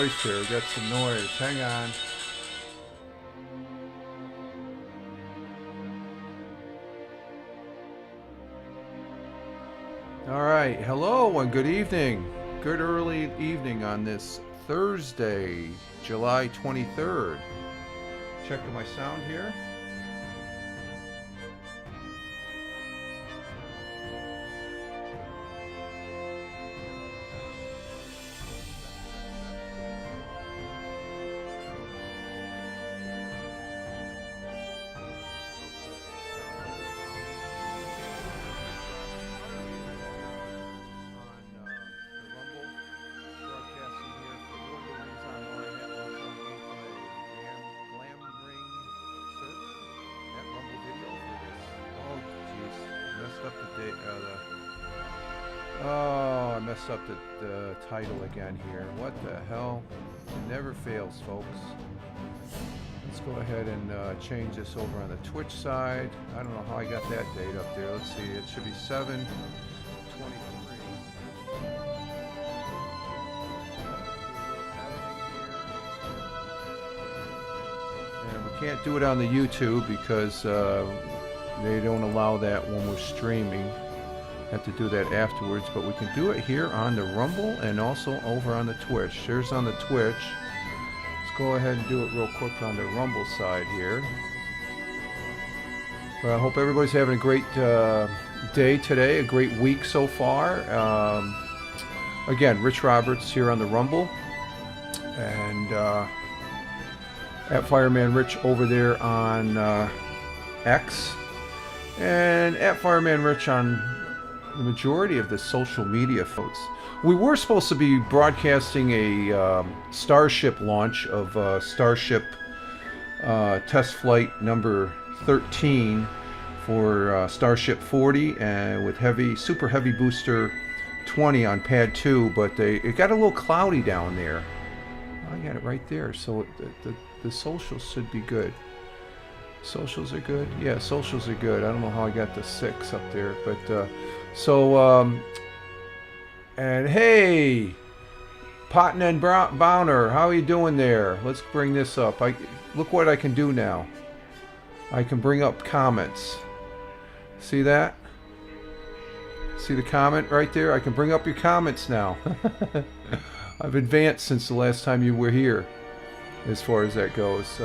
noise here. We got some noise. Hang on. All right. Hello and good evening. Good early evening on this Thursday, July 23rd. Checking my sound here. Oh, I messed up the title again here. What the hell? It never fails, folks. Let's go ahead and change this over on the Twitch side. I don't know how I got that date up there. Let's see. It should be 7/23. And we can't do it on the YouTube because they don't allow that when we're streaming. Have to do that afterwards, but we can do it here on the Rumble and also over on the Twitch. Here's on the Twitch. Let's go ahead and do it real quick on the Rumble side here. Well, I hope everybody's having a great day today, a great week so far. Again, Rich Roberts here on the Rumble, and at Fireman Rich over there on X, and at Fireman Rich on the majority of the social media folks. We were supposed to be broadcasting a Starship launch of Starship test flight number 13 for Starship 40 and with super heavy booster 20 on pad 2, but it got a little cloudy down there. I got it right there, so the socials should be good. Socials are good? Yeah, socials are good. I don't know how I got the 6 up there, but and hey, Potten and Bowner, how are you doing there? Let's bring this up. Look what I can do now. I can bring up comments. See that? See the comment right there? I can bring up your comments now. I've advanced since the last time you were here, as far as that goes.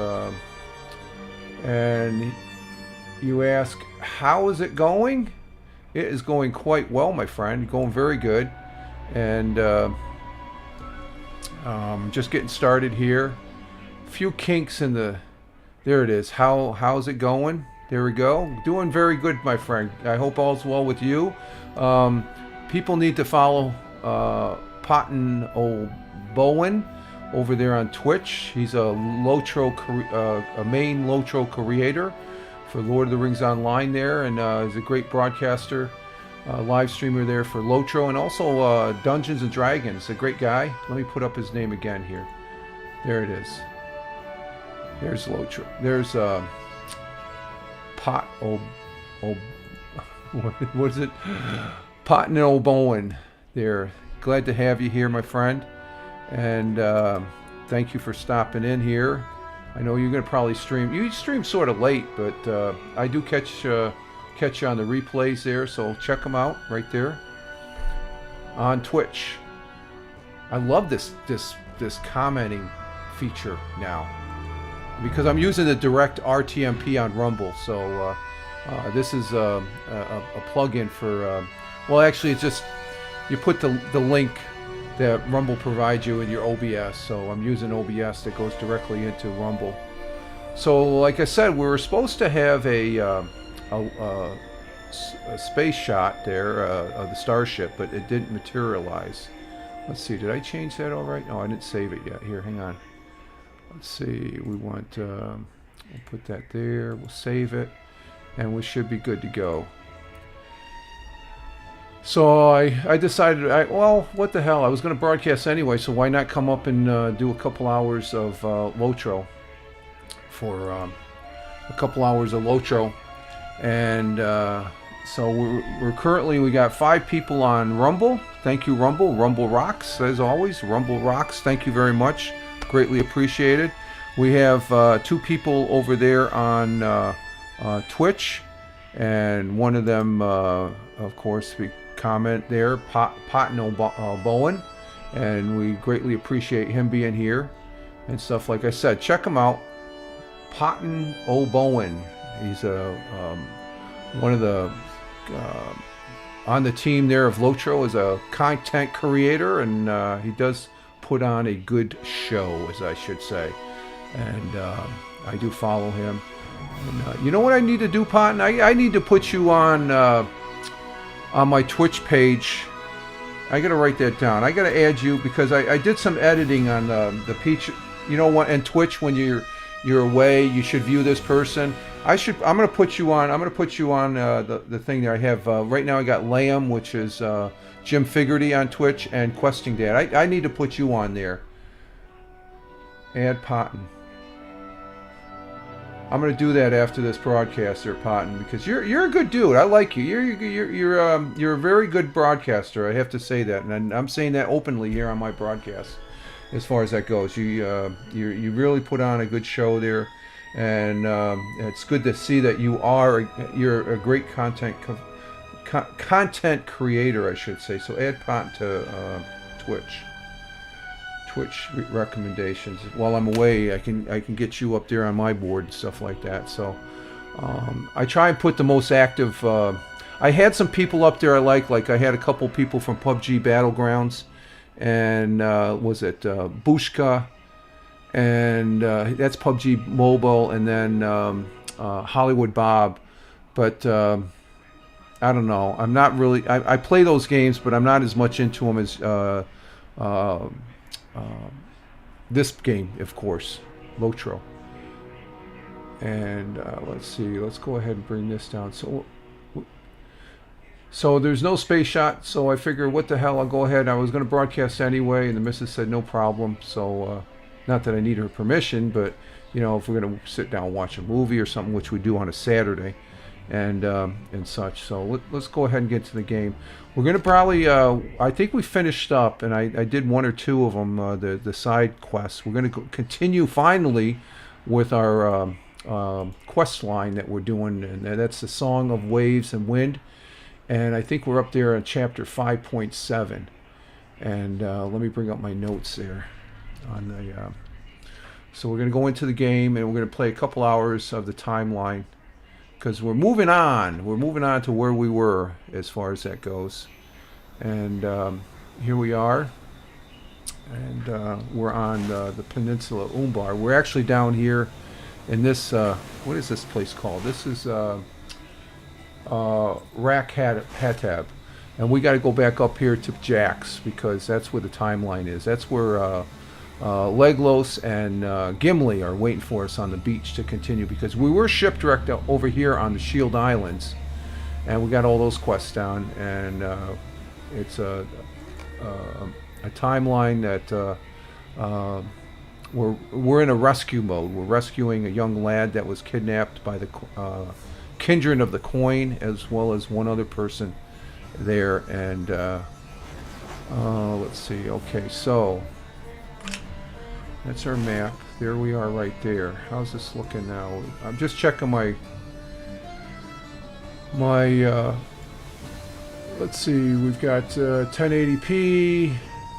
And you ask, how is it going? It is going quite well, my friend. Going very good. And just getting started here. A few kinks in the... There it is. How's it going? There we go. Doing very good, my friend. I hope all's well with you. People need to follow Potten O'Bowen over there on Twitch. He's a LOTRO, a main LOTRO creator for Lord of the Rings Online there, and he's a great broadcaster, live streamer there for LOTRO, and also Dungeons and Dragons. A great guy. Let me put up his name again here. There it is. There's LOTRO. There's what is it? Potten O'Bowen there. Glad to have you here, my friend, and thank you for stopping in here. I know you're going to probably stream. You stream sort of late, but I do catch you on the replays there, so check them out right there on Twitch. I love this commenting feature now because I'm using the direct RTMP on Rumble. So this is a plug-in for. Well, actually, it's just you put the link that Rumble provides you in your OBS. So I'm using OBS that goes directly into Rumble. So like I said, we were supposed to have a space shot there of the Starship, but it didn't materialize. Let's see, did I change that all right? No, I didn't save it yet. Here, hang on. Let's see, we want, we'll put that there, we'll save it, and we should be good to go. So I decided, well, what the hell, I was going to broadcast anyway, so why not come up and do a couple hours of LOTRO for a couple hours of LOTRO, and So we're currently, we got 5 people on Rumble. Thank you, Rumble. Rumble rocks, as always. Rumble rocks. Thank you very much. Greatly appreciated. We have 2 people over there on Twitch, and one of them, of course, we comment there, Potno Bowen, and we greatly appreciate him being here and stuff. Like I said, check him out, Potton O'Bowen. He's one of the on the team there of LOTRO, is a content creator, and he does put on a good show, as I should say. And I do follow him. And, you know what I need to do, Potton? I need to put you on my Twitch page. I gotta write that down. I gotta add you because I did some editing on the Peach. You know what? And Twitch, when you're away, you should view this person. I'm gonna put you on. I'm gonna put you on the thing there. I have right now. I got Lamb, which is Jim Figerty on Twitch, and Questing Dad. I need to put you on there. Add Potton. I'm gonna do that after this broadcast, there, Potton, because you're a good dude. I like you. You're a very good broadcaster. I have to say that, and I'm saying that openly here on my broadcast. As far as that goes, you really put on a good show there, and it's good to see that you're a great content creator, I should say. So add Potton to Twitch recommendations. While I'm away, I can get you up there on my board and stuff like that. So I try and put the most active. I had some people up there I like I had a couple people from PUBG Battlegrounds, and was it Bushka, and that's PUBG Mobile, and then Hollywood Bob. But I don't know. I'm not really. I play those games, but I'm not as much into them as this game, of course, LOTRO. And let's see. Let's go ahead and bring this down. So there's no space shot. So I figure, what the hell? I'll go ahead. I was going to broadcast anyway, and the missus said no problem. So not that I need her permission, but you know, if we're going to sit down and watch a movie or something, which we do on a Saturday, and such. So let's go ahead and get to the game. We're going to probably, I think we finished up, and I did 1 or 2 of them, the side quests. We're going to continue finally with our quest line that we're doing, and that's the Song of Waves and Wind. And I think we're up there on chapter 5.7. And let me bring up my notes there. So we're going to go into the game, and we're going to play a couple hours of the timeline, because we're moving on. We're moving on to where we were as far as that goes. And here we are. And we're on the peninsula Umbar. We're actually down here in this, what is this place called? This is Rak-Hatab. And we got to go back up here to Jax, because that's where the timeline is. That's where Leglos and Gimli are waiting for us on the beach to continue, because we were shipwrecked over here on the Shield Islands, and we got all those quests down, and it's a timeline that we're in a rescue mode. We're rescuing a young lad that was kidnapped by the Kindred of the Coin, as well as one other person there. And let's see. Okay, so that's our map. There we are right there. How's this looking now? I'm just checking my let's see, we've got 1080p,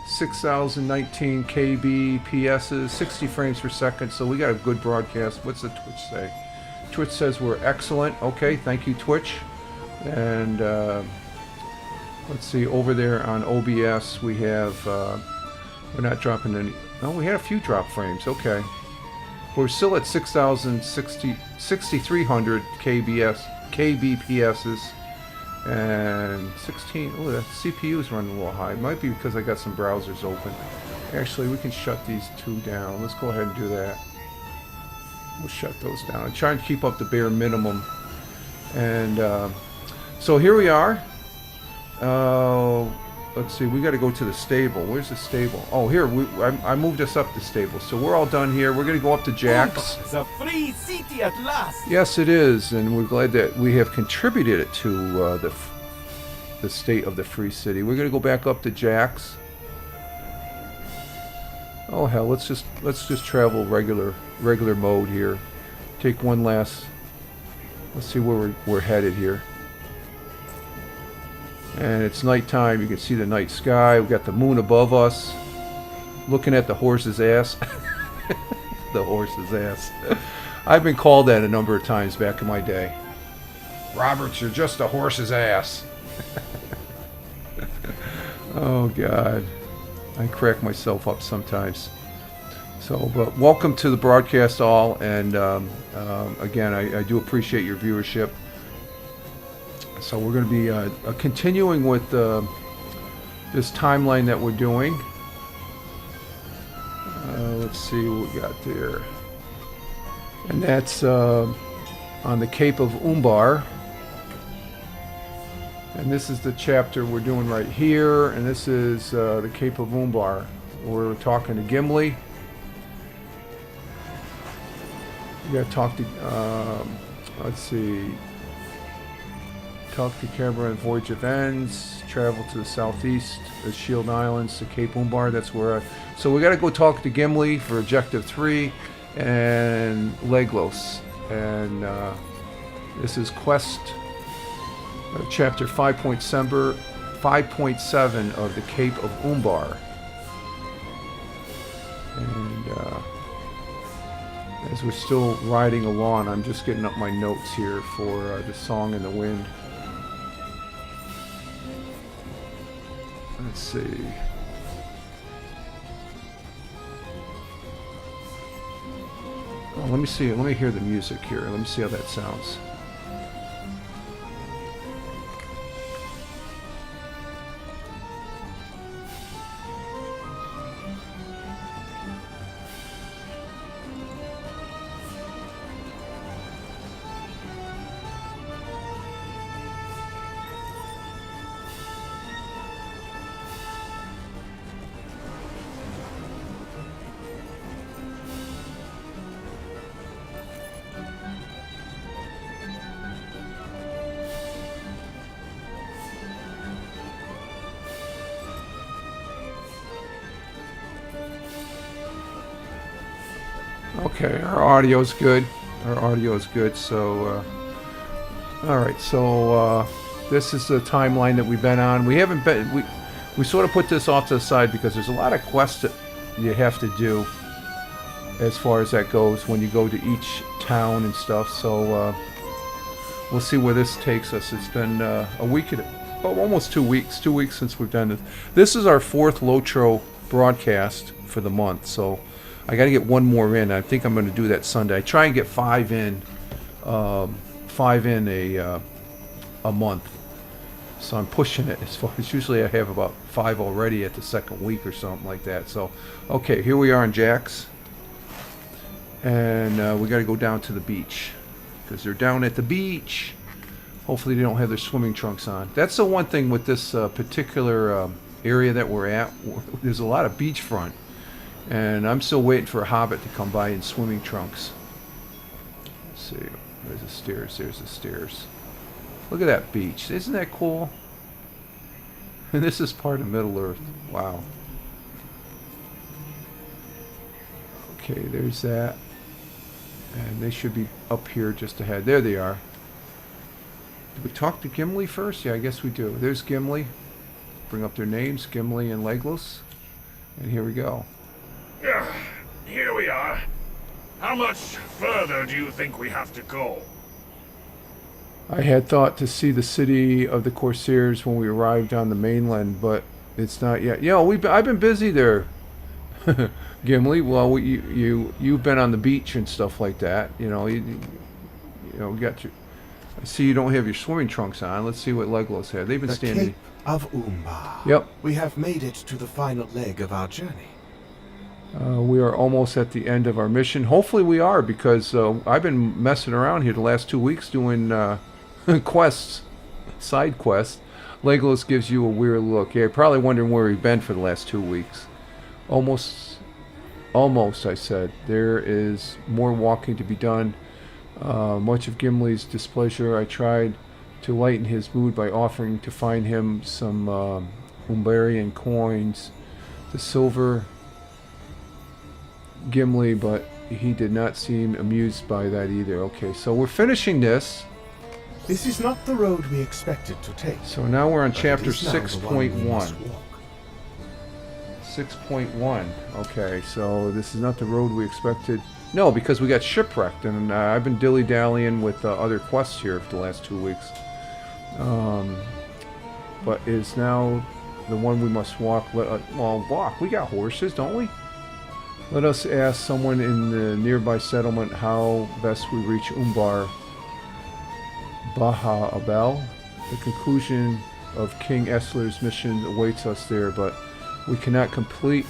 6019 kbps, 60 frames per second, so we got a good broadcast. What's the Twitch say? Twitch says we're excellent. Okay, thank you, Twitch. And let's see, over there on OBS we have, we're not dropping any. No, we had a few drop frames. Okay, we're still at 6300 kbps, and 16. Oh, that CPU is running a little high. It might be because I got some browsers open. Actually, we can shut these 2 down. Let's go ahead and do that. We'll shut those down. I'm trying to keep up the bare minimum. And so here we are. let's see, we got to go to the stable. Where's the stable? Oh, here, I moved us up the stable. So we're all done here. We're going to go up to Jack's. It's a free city at last. Yes, it is, and we're glad that we have contributed it to the state of the free city. We're going to go back up to Jack's. Oh hell, let's just travel regular mode here. Take one last. Let's see where we're headed here. And it's nighttime. You can see the night sky. We've got the moon above us. Looking at the horse's ass. The horse's ass. I've been called that a number of times back in my day. Roberts, you're just a horse's ass. Oh God. I crack myself up sometimes. So, but welcome to the broadcast all, and again, I do appreciate your viewership. So we're going to be continuing with this timeline that we're doing. Let's see what we got there. And that's on the Cape of Umbar. And this is the chapter we're doing right here, and this is the Cape of Umbar. We're talking to Gimli. We got to talk to, let's see, talk to Cabra and Voyage of Ends, travel to the southeast, the Shield Islands, to Cape Umbar. That's where so we got to go talk to Gimli for Objective 3 and Leglos. And this is Quest... Chapter 5.7 of the Cape of Umbar. And as we're still riding along, I'm just getting up my notes here for the Song in the Wind. Let's see. Oh, let me see. Let me hear the music here. Let me see how that sounds. Okay, our audio's good. So, all right. So this is the timeline that we've been on. We haven't been. We sort of put this off to the side because there's a lot of quests that you have to do as far as that goes when you go to each town and stuff. So we'll see where this takes us. It's been a week, almost 2 weeks. 2 weeks since we've done this. This is our 4th LOTRO broadcast for the month. So I got to get one more in. I think I'm going to do that Sunday. I try and get 5 in, a month. So I'm pushing it as far as usually I have about 5 already at the second week or something like that. So, okay, here we are in Jack's. And we got to go down to the beach because they're down at the beach. Hopefully they don't have their swimming trunks on. That's the one thing with this particular area that we're at. There's a lot of beachfront. And I'm still waiting for a hobbit to come by in swimming trunks. Let's see. There's the stairs. There's the stairs. Look at that beach. Isn't that cool? And this is part of MiddleEarth. Wow. Okay, there's that. And they should be up here just ahead. There they are. Did we talk to Gimli first? Yeah, I guess we do. There's Gimli. Bring up their names, Gimli and Leglos. And here we go. Here we are. How much further do you think we have to go? I had thought to see the city of the Corsairs when we arrived on the mainland, but it's not yet. Yeah, I've been busy there, Gimli. Well, you've been on the beach and stuff like that. You know, you got your. I see you don't have your swimming trunks on. Let's see what Leglos had. They've been standing. The Cape of Umbar. Yep. We have made it to the final leg of our journey. We are almost at the end of our mission. Hopefully we are, because I've been messing around here the last 2 weeks doing quests, side quests. Legolas gives you a weird look. Yeah, probably wondering where we've been for the last 2 weeks. Almost, I said. There is more walking to be done. Much of Gimli's displeasure, I tried to lighten his mood by offering to find him some Umbarian coins. The silver Gimli, but he did not seem amused by that either. Okay, so we're finishing this. This is not the road we expected to take. So now we're on but it chapter is now the one we 6.1. must walk. 6.1. Okay, so this is not the road we expected. No, because we got shipwrecked, and I've been dilly-dallying with other quests here for the last 2 weeks. But is now the one we must walk. Well, walk. We got horses, don't we? Let us ask someone in the nearby settlement how best we reach Umbar Baha Abel. The conclusion of King Essler's mission awaits us there, but we cannot complete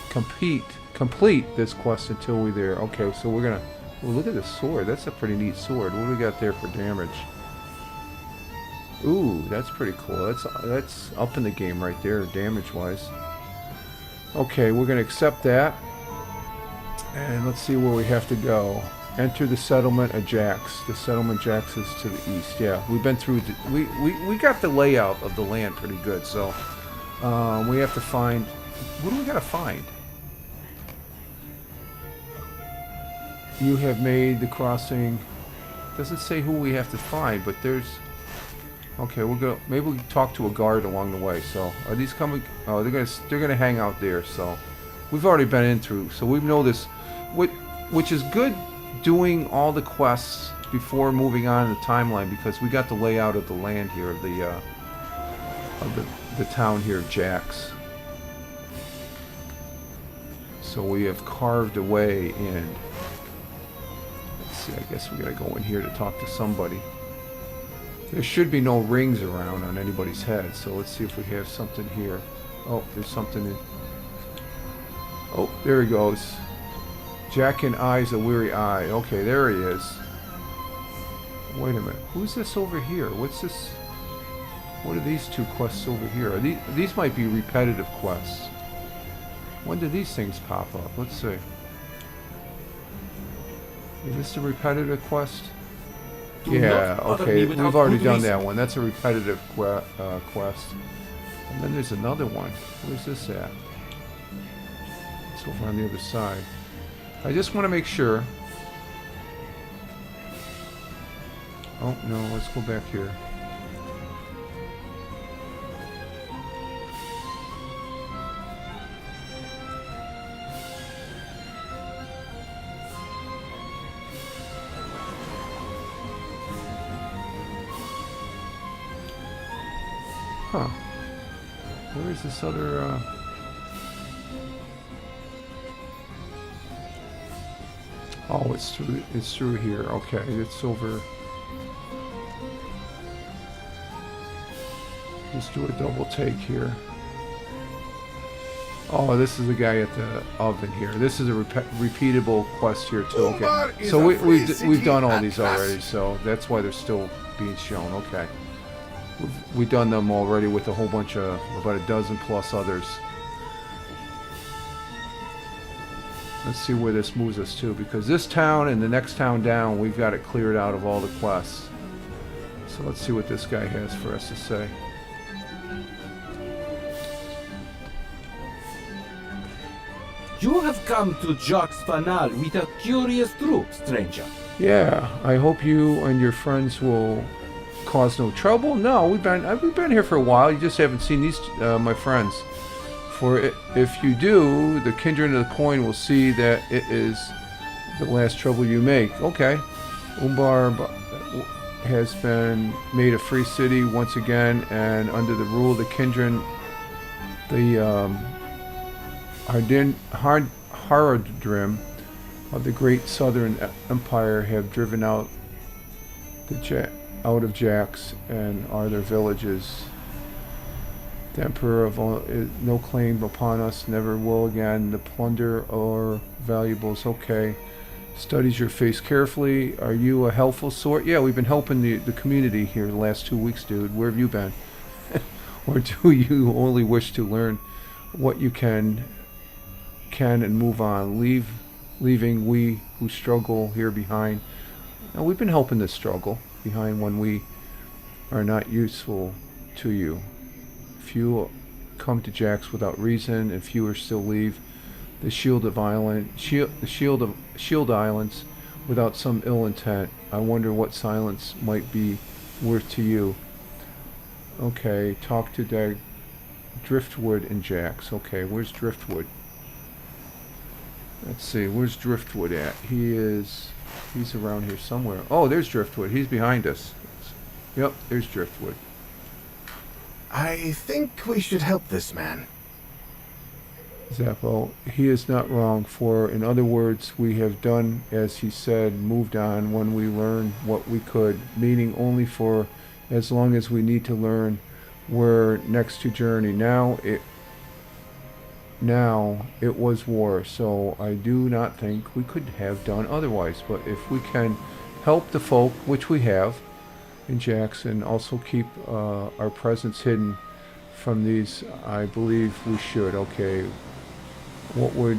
this quest until we're there. Okay, so we're gonna... Oh, look at this sword. That's a pretty neat sword. What do we got there for damage? Ooh, that's pretty cool. That's up in the game right there, damage-wise. Okay, we're gonna accept that. And let's see where we have to go. Enter the settlement of Jax. The settlement Jax is to the east. Yeah, we've been through... We got the layout of the land pretty good, so... we have to find... What do we gotta find? You have made the crossing. Doesn't say who we have to find, but there's... Okay, we'll go... Maybe we can talk to a guard along the way. So, are these coming... Oh, they're gonna hang out there, so... We've already been in through, so we know this... Which is good doing all the quests before moving on in the timeline, because we got the layout of the land here, of the town here, Jax. So we have carved a way in. Let's see, I guess we gotta go in here to talk to somebody. There should be no rings around on anybody's head, so let's see if we have something here. Oh, there's something in... Oh, there he goes. Jack and Eyes a Weary Eye. Okay, there he is. Wait a minute. Who's this over here? What's this? What are these two quests over here? These might be repetitive quests. When do these things pop up? Let's see. Is this a repetitive quest? Yeah, okay. We've already done that one. That's a repetitive quest. And then there's another one. Where's this at? It's over on the other side. I just want to make sure. Oh, no. Let's go back here. Huh. Where is this other, Oh, it's through here. Okay, it's over. Let's do a double take here. Oh, this is the guy at the oven here. This is a repeatable quest here too. Okay, so we've done all these already, so that's why they're still being shown. Okay. We've done them already with a whole bunch of, about a dozen plus others. Let's see where this moves us to, because this town and the next town down, we've got it cleared out of all the quests. So let's see what this guy has for us to say. You have come to Jacques Fanal with a curious troop, stranger. Yeah, I hope you and your friends will cause no trouble. No, we've been here for a while. You just haven't seen these my friends. For if you do, the kindred of the coin will see that it is the last trouble you make. Okay, Umbar has been made a free city once again, and under the rule of the kindred, the Haradrim of the Great Southern Empire have driven out out of Jax and are their villages. The Emperor of no claim upon us, never will again. The plunder or valuables, okay. Studies your face carefully. Are you a helpful sort? Yeah, we've been helping the community here the last 2 weeks, dude. Where have you been? Or do you only wish to learn what you can and move on, leaving we who struggle here behind? Now, we've been helping this struggle behind when we are not useful to you. Few come to Jax without reason, and fewer still leave the shield islands without some ill intent. I wonder what silence might be worth to you. Okay, talk to Driftwood and Jax. Okay, where's Driftwood? Let's see, where's Driftwood at? He's around here somewhere. Oh, there's Driftwood. He's behind us. Yep, there's Driftwood. I think we should help this man. Zappo, he is not wrong, for in other words, we have done as he said, moved on when we learned what we could, meaning only for as long as we need to learn. We're next to journey. Now it was war, so I do not think we could have done otherwise. But if we can help the folk, which we have in Jackson, also keep our presence hidden from these, I believe we should. Okay, what would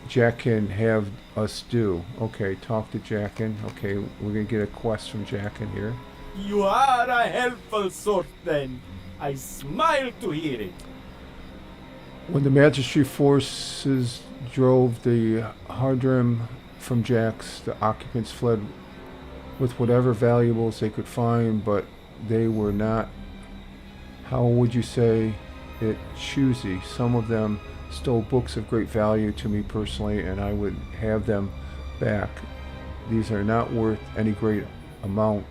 Jackin have us do? Okay, talk to Jackin. Okay, we're gonna get a quest from Jackin here. You are a helpful sort, then. I smile to hear it. When the Magistry forces drove the Hardrim from Jax, the occupants fled with whatever valuables they could find, but they were not, how would you say it, choosy. Some of them stole books of great value to me personally, and I would have them back. These are not worth any great amount.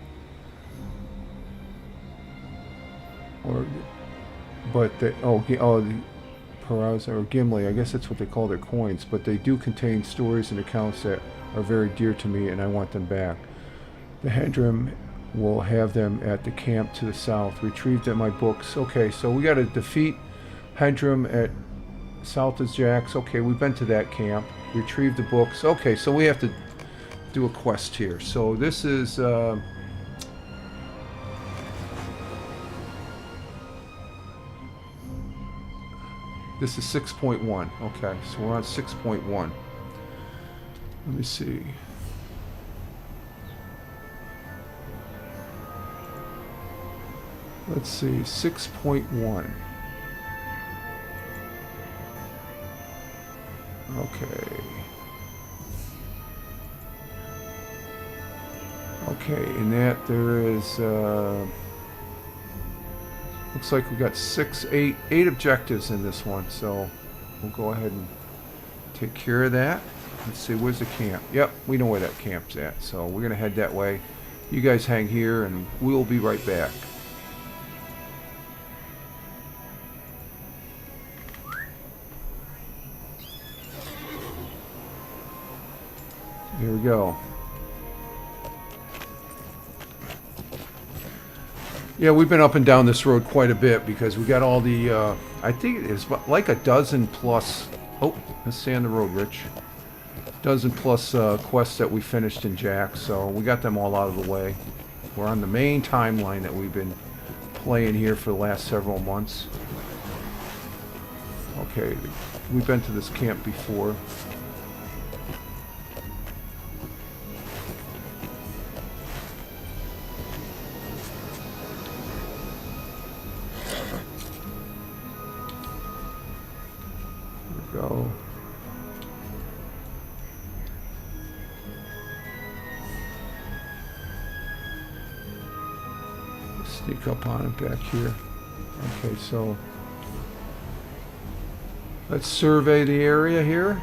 But the Perazza or Gimli, I guess that's what they call their coins, but they do contain stories and accounts that are very dear to me, and I want them back. The Hendrim will have them at the camp to the south. Retrieved at my books. Okay, so we got to defeat Hendrim at south of Jax. Okay, we've been to that camp. Retrieve the books. Okay, so we have to do a quest here. So this is this is 6.1. Okay, so we're on 6.1. Let me see. Let's see, 6.1. Okay. Okay, in that there is, looks like we got 8 objectives in this one, so we'll go ahead and take care of that. Let's see, where's the camp? Yep, we know where that camp's at, so we're gonna head that way. You guys hang here and we'll be right back. Here we go. Yeah, we've been up and down this road quite a bit because we got all the, I think it's like a dozen plus, oh, let's stay on the road, Rich. Dozen plus quests that we finished in Jax, so we got them all out of the way. We're on the main timeline that we've been playing here for the last several months. Okay, we've been to this camp before. Go. Sneak up on it back here. Okay, so let's survey the area here.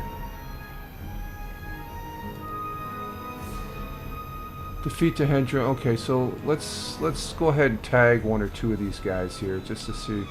Defeat the Hendra. Okay, so let's go ahead and tag 1 or 2 of these guys here just to see.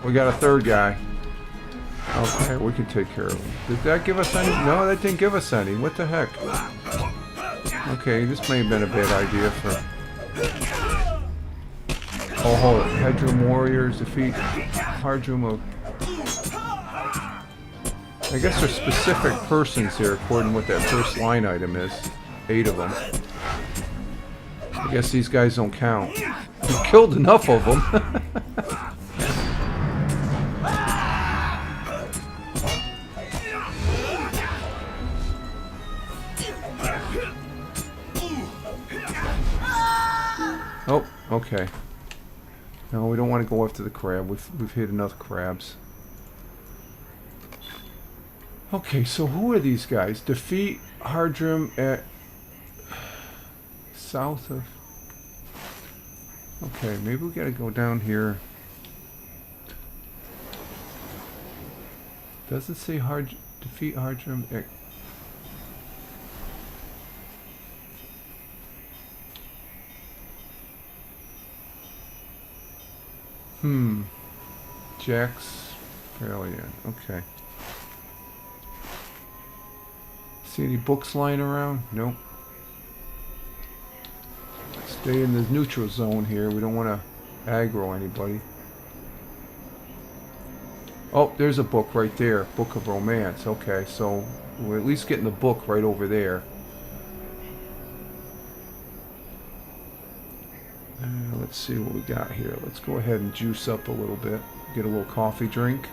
we got a third guy. Okay, we can take care of him. Did that give us any? No, that didn't give us any. What the heck? Okay, this may have been a bad idea for... Oh, hold it. Headroom warriors defeat Hardroom of... I guess there's specific persons here according to what that first line item is. 8 of them. I guess these guys don't count. We killed enough of them. Oh, okay. No, we don't want to go after the crab. We've hit enough crabs. Okay, so who are these guys? Defeat Hardrim at south of... Okay, maybe we gotta go down here. Doesn't say defeat Hardrim at... Jack's Fairlian. Okay. See any books lying around? Nope. Stay in the neutral zone here. We don't want to aggro anybody. Oh, there's a book right there. Book of Romance. Okay, so we're at least getting the book right over there. Let's see what we got here. Let's go ahead and juice up a little bit. Get a little coffee drink.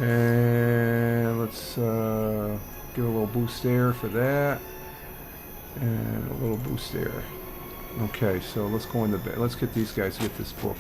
And let's give a little boost there for that. And a little boost there. Okay, so let's go in the bed. Let's get these guys to get this book.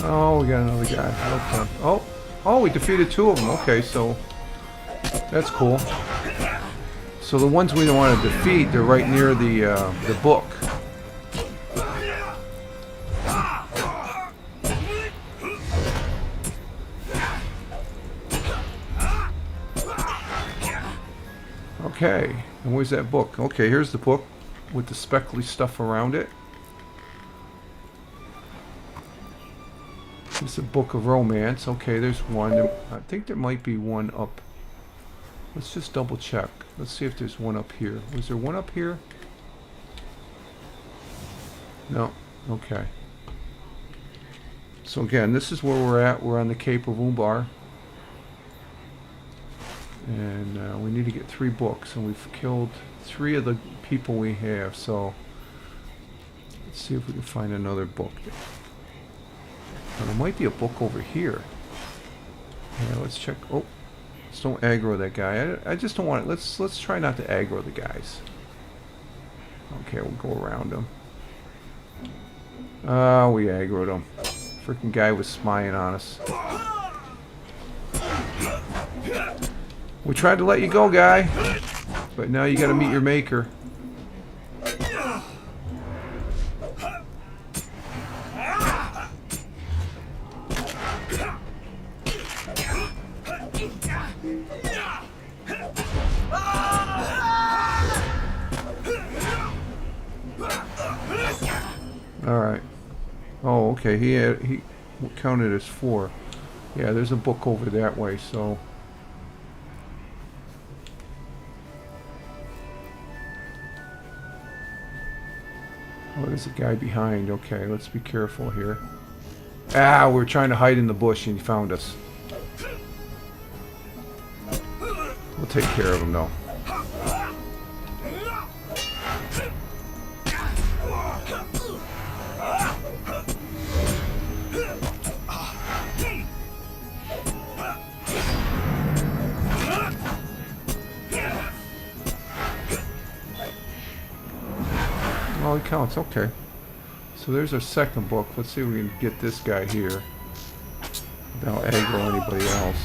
Oh, we got another guy. Okay. Oh, we defeated 2 of them. Okay, so that's cool. So the ones we don't want to defeat, they're right near the book. Okay, and where's that book? Okay, here's the book with the speckly stuff around it. It's a book of romance. Okay, there's one. I think there might be one up. Let's just double check. Let's see if there's one up here. Was there one up here? No. Okay. So again, this is where we're at. We're on the Cape of Umbar. And we need to get 3 books. And we've killed 3 of the people we have. So let's see if we can find another book. Well, there might be a book over here. Yeah, let's check. Oh, let's don't aggro that guy. I just don't want it. Let's try not to aggro the guys. Okay, we'll go around them. Oh, we aggroed him. Freaking guy was spying on us. We tried to let you go, guy, but now you got to meet your maker. Alright. Oh, okay. He counted as 4. Yeah, there's a book over that way, so... Oh, there's a guy behind. Okay, let's be careful here. Ah, we're trying to hide in the bush and he found us. We'll take care of him, though. Oh, it counts. Okay. So there's our second book. Let's see if we can get this guy here without aggro anybody else.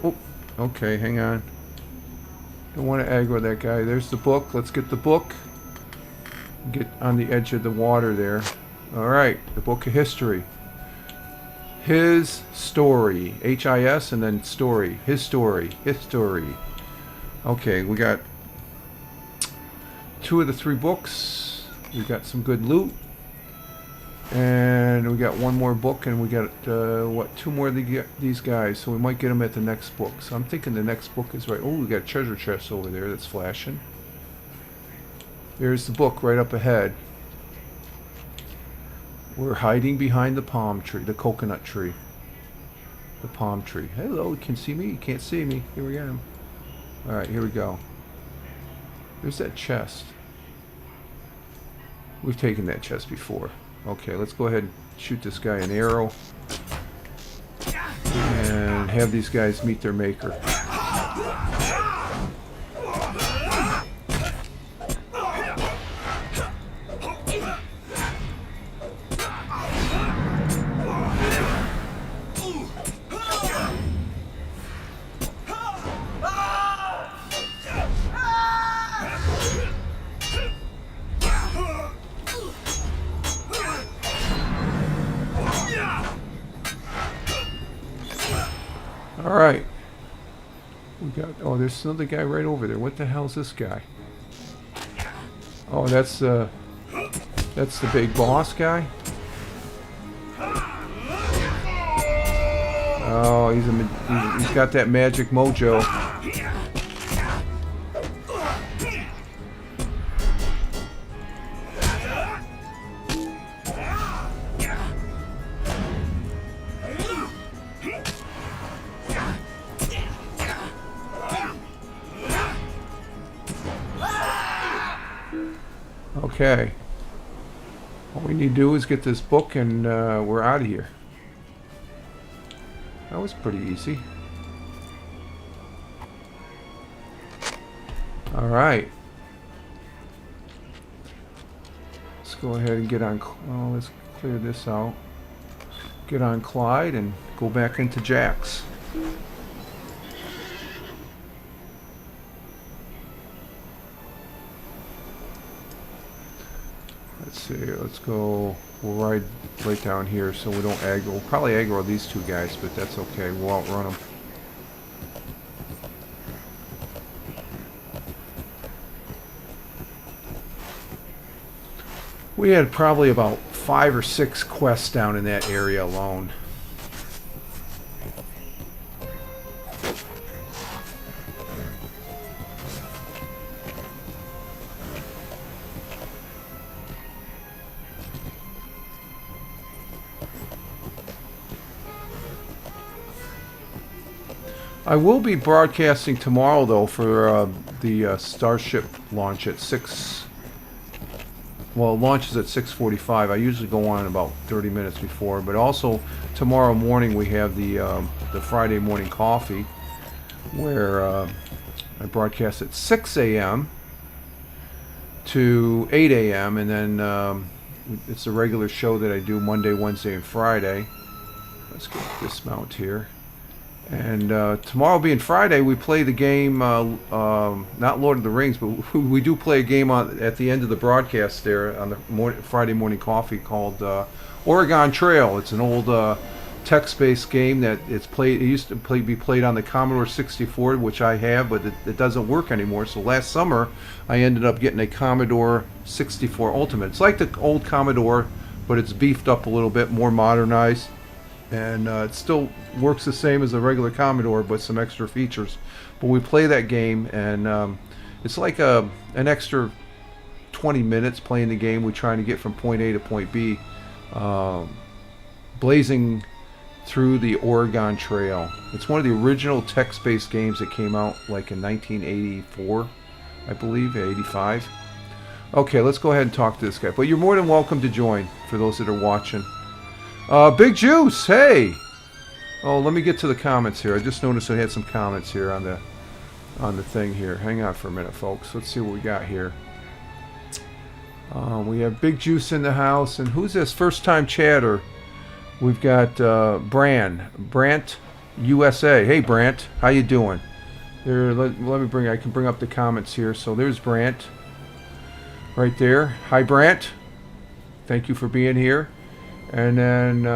Oh, okay, hang on. Don't want to aggro that guy. There's the book. Let's get the book. Get on the edge of the water there. Alright, the Book of History. His Story. H-I-S and then story. His Story. History. Okay, we got 2 of the 3 books. We got some good loot. And we got 1 more book, and we got, what, 2 more of these guys. So we might get them at the next book. So I'm thinking the next book is right. Oh, we got a treasure chest over there that's flashing. There's the book right up ahead. We're hiding behind the palm tree, the coconut tree. The palm tree. Hello, you can see me? You can't see me. Here we am. Alright, here we go. There's that chest. We've taken that chest before. Okay, let's go ahead and shoot this guy an arrow. And have these guys meet their maker. Alright. We got, oh, there's another guy right over there. What the hell's this guy? Oh, that's the big boss guy? Oh, he's got that magic mojo. Okay. All we need to do is get this book and we're out of here. That was pretty easy. Alright. Let's go ahead and get on... Oh, let's clear this out. Get on Clyde and go back into Jack's. Let's see, let's go, we'll ride right down here so we don't aggro. We'll probably aggro these 2 guys, but that's okay, we'll outrun them. We had probably about 5 or 6 quests down in that area alone. I will be broadcasting tomorrow, though, for the Starship launch at 6. Well, it launches at 6:45. I usually go on about 30 minutes before. But also, tomorrow morning we have the Friday morning coffee, where I broadcast at 6 a.m. to 8 a.m. And then it's a regular show that I do Monday, Wednesday, and Friday. Let's get this mount here. And tomorrow being Friday, we play the game, not Lord of the Rings, but we do play a game at the end of the broadcast there on the Friday morning coffee called Oregon Trail. It's an old text-based game that it used to be played on the Commodore 64, which I have, but it doesn't work anymore. So last summer, I ended up getting a Commodore 64 Ultimate. It's like the old Commodore, but it's beefed up a little bit, more modernized. And it still works the same as a regular Commodore, but some extra features. But we play that game, and it's like an extra 20 minutes playing the game. We're trying to get from point A to point B, blazing through the Oregon Trail. It's one of the original text-based games that came out like in 1984, I believe, 85. Okay, let's go ahead and talk to this guy. But you're more than welcome to join for those that are watching. Big Juice, hey! Oh, let me get to the comments here. I just noticed I had some comments here on the thing here. Hang on for a minute, folks. Let's see what we got here. We have Big Juice in the house, and who's this first-time chatter? We've got Brant USA. Hey, Brant, how you doing? There, let me bring. I can bring up the comments here. So there's Brant, right there. Hi, Brant. Thank you for being here. And then,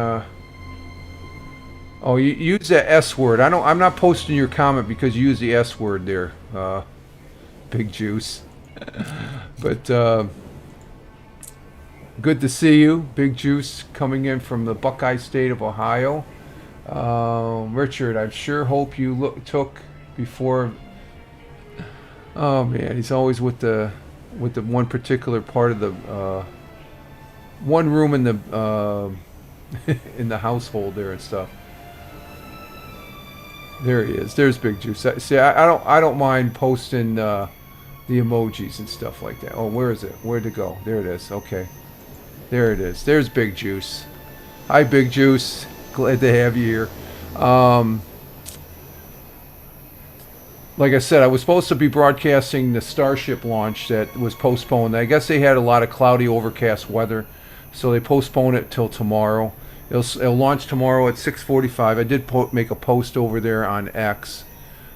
oh, you use that S word. I'm not posting your comment because you use the S word there, Big Juice. But good to see you, Big Juice, coming in from the Buckeye State of Ohio. Richard, I sure hope you took before. Oh man, he's always with the one particular part of the one room in the in the household there and stuff. There he is. There's Big Juice. See, I don't mind posting the emojis and stuff like that. Oh, where is it? Where'd it go? There it is. Okay. There it is. There's Big Juice. Hi, Big Juice. Glad to have you here. Like I said, I was supposed to be broadcasting the Starship launch that was postponed. I guess they had a lot of cloudy, overcast weather, so they postponed it till tomorrow. It'll launch tomorrow at 6:45. I did make a post over there on X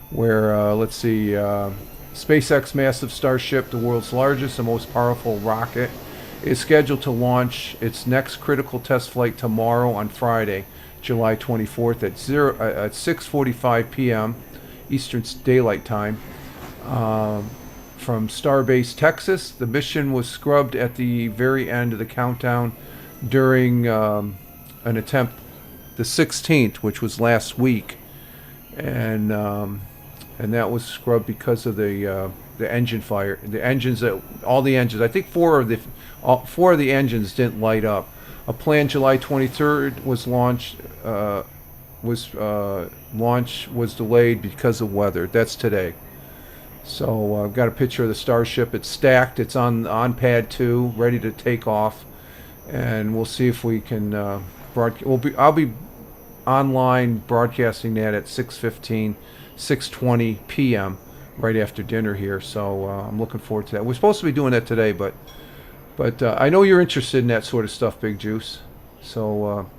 where, let's see, SpaceX massive Starship, the world's largest and most powerful rocket, is scheduled to launch its next critical test flight tomorrow on Friday, July 24th at 6:45 p.m. Eastern Daylight Time from Starbase, Texas. The mission was scrubbed at the very end of the countdown during an attempt the 16th, which was last week, and that was scrubbed because of the engine fire. The engines that all the engines, I think four of the engines didn't light up. A planned July 23rd was launched. Launch was delayed because of weather. That's today. So I've got a picture of the Starship. It's stacked. It's on pad 2, ready to take off, and we'll see if we can I'll be online broadcasting that at 6:20 p.m. right after dinner here. So I'm looking forward to that. We're supposed to be doing that today, but I know you're interested in that sort of stuff, Big Juice. So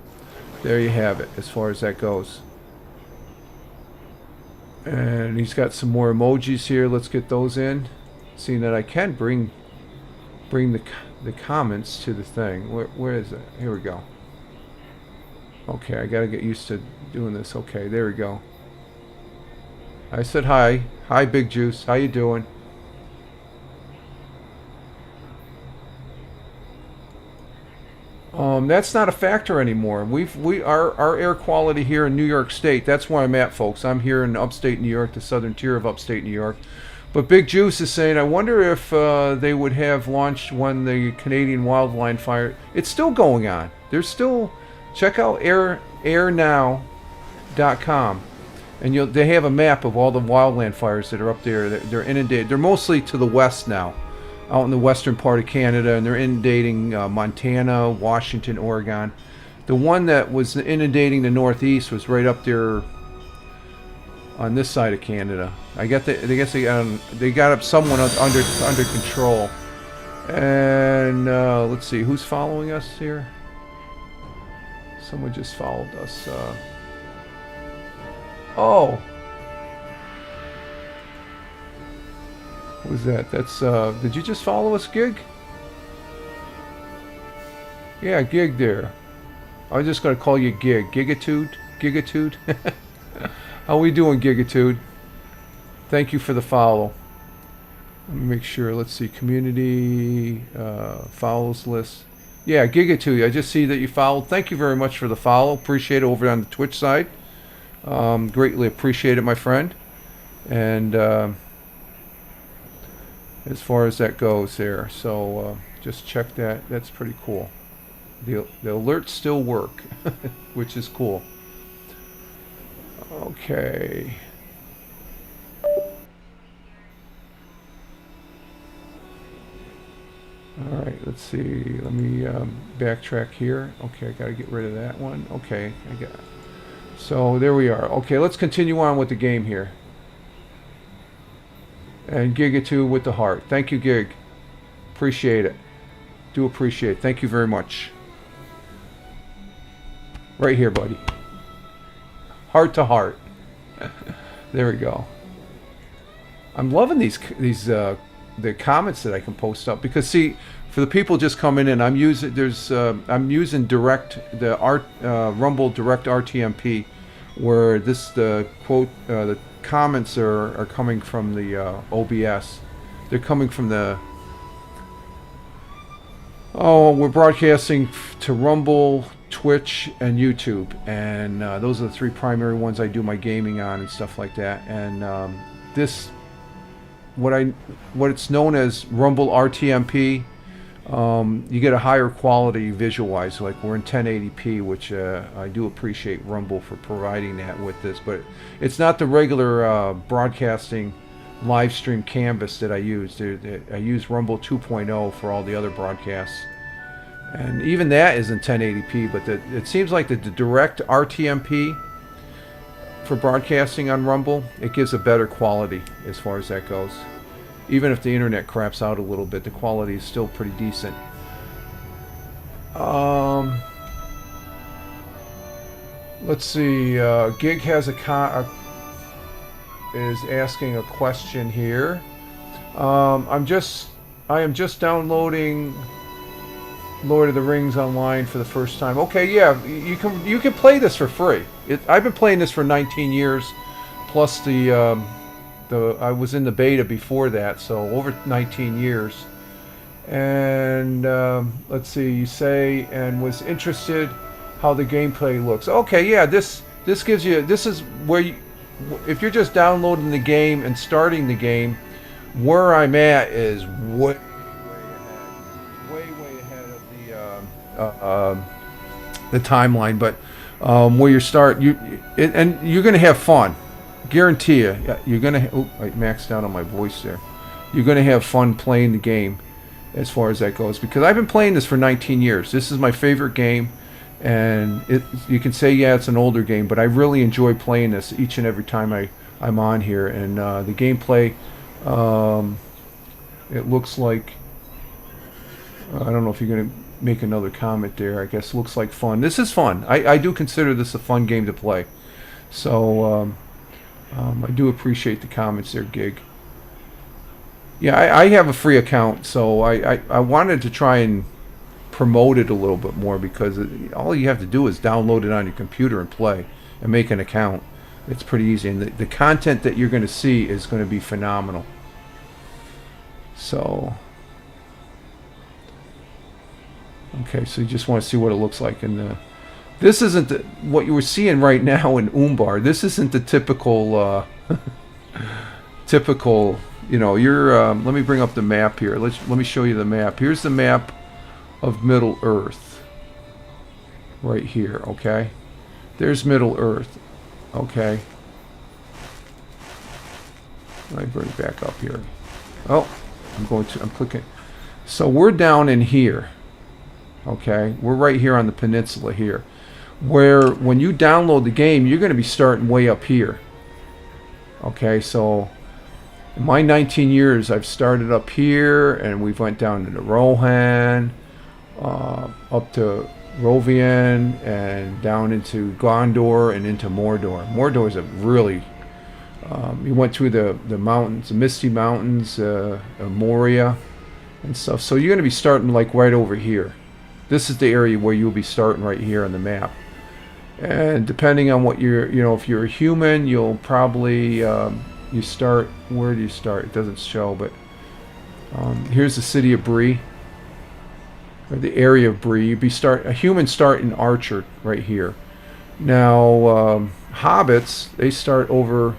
there you have it as far as that goes. And he's got some more emojis here. Let's get those in. Seeing that I can bring the comments to the thing. Where is it? Here we go. Okay, I gotta get used to doing this. Okay, there we go. I said hi. Hi, Big Juice. How you doing? That's not a factor anymore. Our air quality here in New York State. That's where I'm at, folks. I'm here in upstate New York, the southern tier of upstate New York. But Big Juice is saying, I wonder if they would have launched when the Canadian wildland fire. It's still going on. There's still. Check out airnow.com, and they have a map of all the wildland fires that are up there. They're inundated. They're mostly to the west now, out in the western part of Canada, and they're inundating Montana, Washington, Oregon. The one that was inundating the northeast was right up there on this side of Canada. I guess they got up someone under control. And let's see, who's following us here? Someone just followed us. Oh. Who's that? That's, did you just follow us, Gig? Yeah, Gig there. I was just going to call you Gig. Gigitude? How we doing, Gigitude? Thank you for the follow. Let me make sure. Let's see. Community, follows list. Yeah, Gigatude. I just see that you followed. Thank you very much for the follow. Appreciate it over on the Twitch side. Greatly appreciate it, my friend. And as far as that goes there. So just check that. That's pretty cool. The alerts still work, which is cool. Okay. All right, let's see. Let me backtrack here. Okay, I got to get rid of that one. Okay, I got. So there we are. Okay, let's continue on with the game here. And Giga2 with the heart. Thank you, Gig. Appreciate it. Do appreciate it. Thank you very much. Right here, buddy. Heart to heart. There we go. I'm loving these the comments that I can post up, because see, for the people just coming in, I'm using Rumble Direct RTMP, where the quote the comments are coming from the OBS. They're coming from the we're broadcasting to Rumble, Twitch, and YouTube, and those are the three primary ones I do my gaming on and stuff like that. And what it's known as Rumble RTMP, you get a higher quality visual-wise. Like we're in 1080p, which I do appreciate Rumble for providing that with this, but it's not the regular broadcasting live stream canvas that I use. I use Rumble 2.0 for all the other broadcasts, and even that is in 1080p, but it seems like the direct RTMP for broadcasting on Rumble, it gives a better quality as far as that goes. Even if the internet craps out a little bit, the quality is still pretty decent. Let's see. Gig has is asking a question here. I am just downloading Lord of the Rings online for the first time. Okay, yeah, you can play this for free. I've been playing this for 19 years, plus I was in the beta before that, so over 19 years. And let's see, you say, and was interested how the gameplay looks. Okay, yeah, this gives you, this is where you, if you're just downloading the game and starting the game, where I'm at is way ahead of the timeline. But where you start, and you're gonna have fun. Guarantee you, you're gonna. Oh, I maxed out on my voice there. You're gonna have fun playing the game, as far as that goes. Because I've been playing this for 19 years. This is my favorite game, and you can say, yeah, it's an older game, but I really enjoy playing this each and every time I'm on here. And the gameplay, it looks like. I don't know if you're gonna make another comment there. I guess looks like fun. This is fun. I do consider this a fun game to play. So. I do appreciate the comments there, Gig. Yeah, I have a free account, so I wanted to try and promote it a little bit more, because all you have to do is download it on your computer and play and make an account. It's pretty easy, and the content that you're going to see is going to be phenomenal. So, okay, so you just want to see what it looks like in the... This isn't what you were seeing right now in Umbar. This isn't the typical, you know, let me bring up the map here. Let me show you the map. Here's the map of MiddleEarth. Right here, okay? There's MiddleEarth, okay? Let me bring it back up here. Oh, I'm clicking. So we're down in here, okay? We're right here on the peninsula here. Where when you download the game, you're going to be starting way up here. Okay, so in my 19 years, I've started up here, and we've went down to Rohan, up to Rovian, and down into Gondor and into Mordor. Mordor's a really, you went through the mountains, the Misty Mountains, Moria, and stuff. So you're going to be starting like right over here. This is the area where you'll be starting right here on the map. And depending on what if you're a human, you'll probably, you start, where do you start? It doesn't show, but here's the city of Bree, or the area of Bree. A human start in Archer right here. Now, hobbits, they start over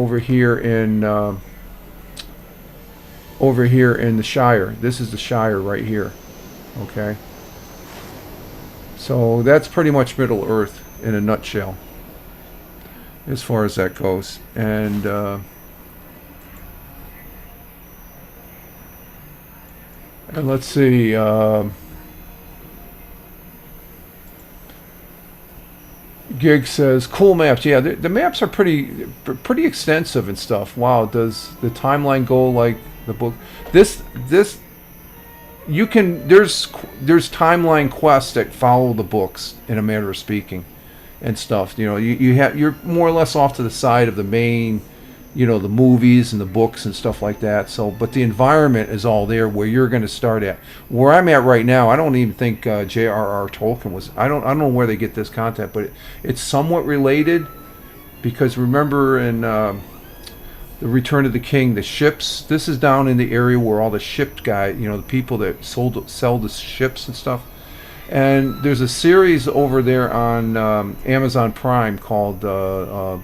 here in, the Shire. This is the Shire right here. Okay. So that's pretty much MiddleEarth in a nutshell, as far as that goes. And And let's see. Gig says, "Cool maps. Yeah, the maps are pretty extensive and stuff. Wow, does the timeline go like the book? This you can there's timeline quests that follow the books in a manner of speaking, and stuff. You know, you're more or less off to the side of the main, you know, the movies and the books and stuff like that. So, but the environment is all there where you're going to start at. Where I'm at right now, I don't even think J.R.R. Tolkien was. I don't know where they get this content, but it's somewhat related because remember in the Return of the King, the ships. This is down in the area where all the ship guys, you know, the people that sell the ships and stuff. And there's a series over there on Amazon Prime called the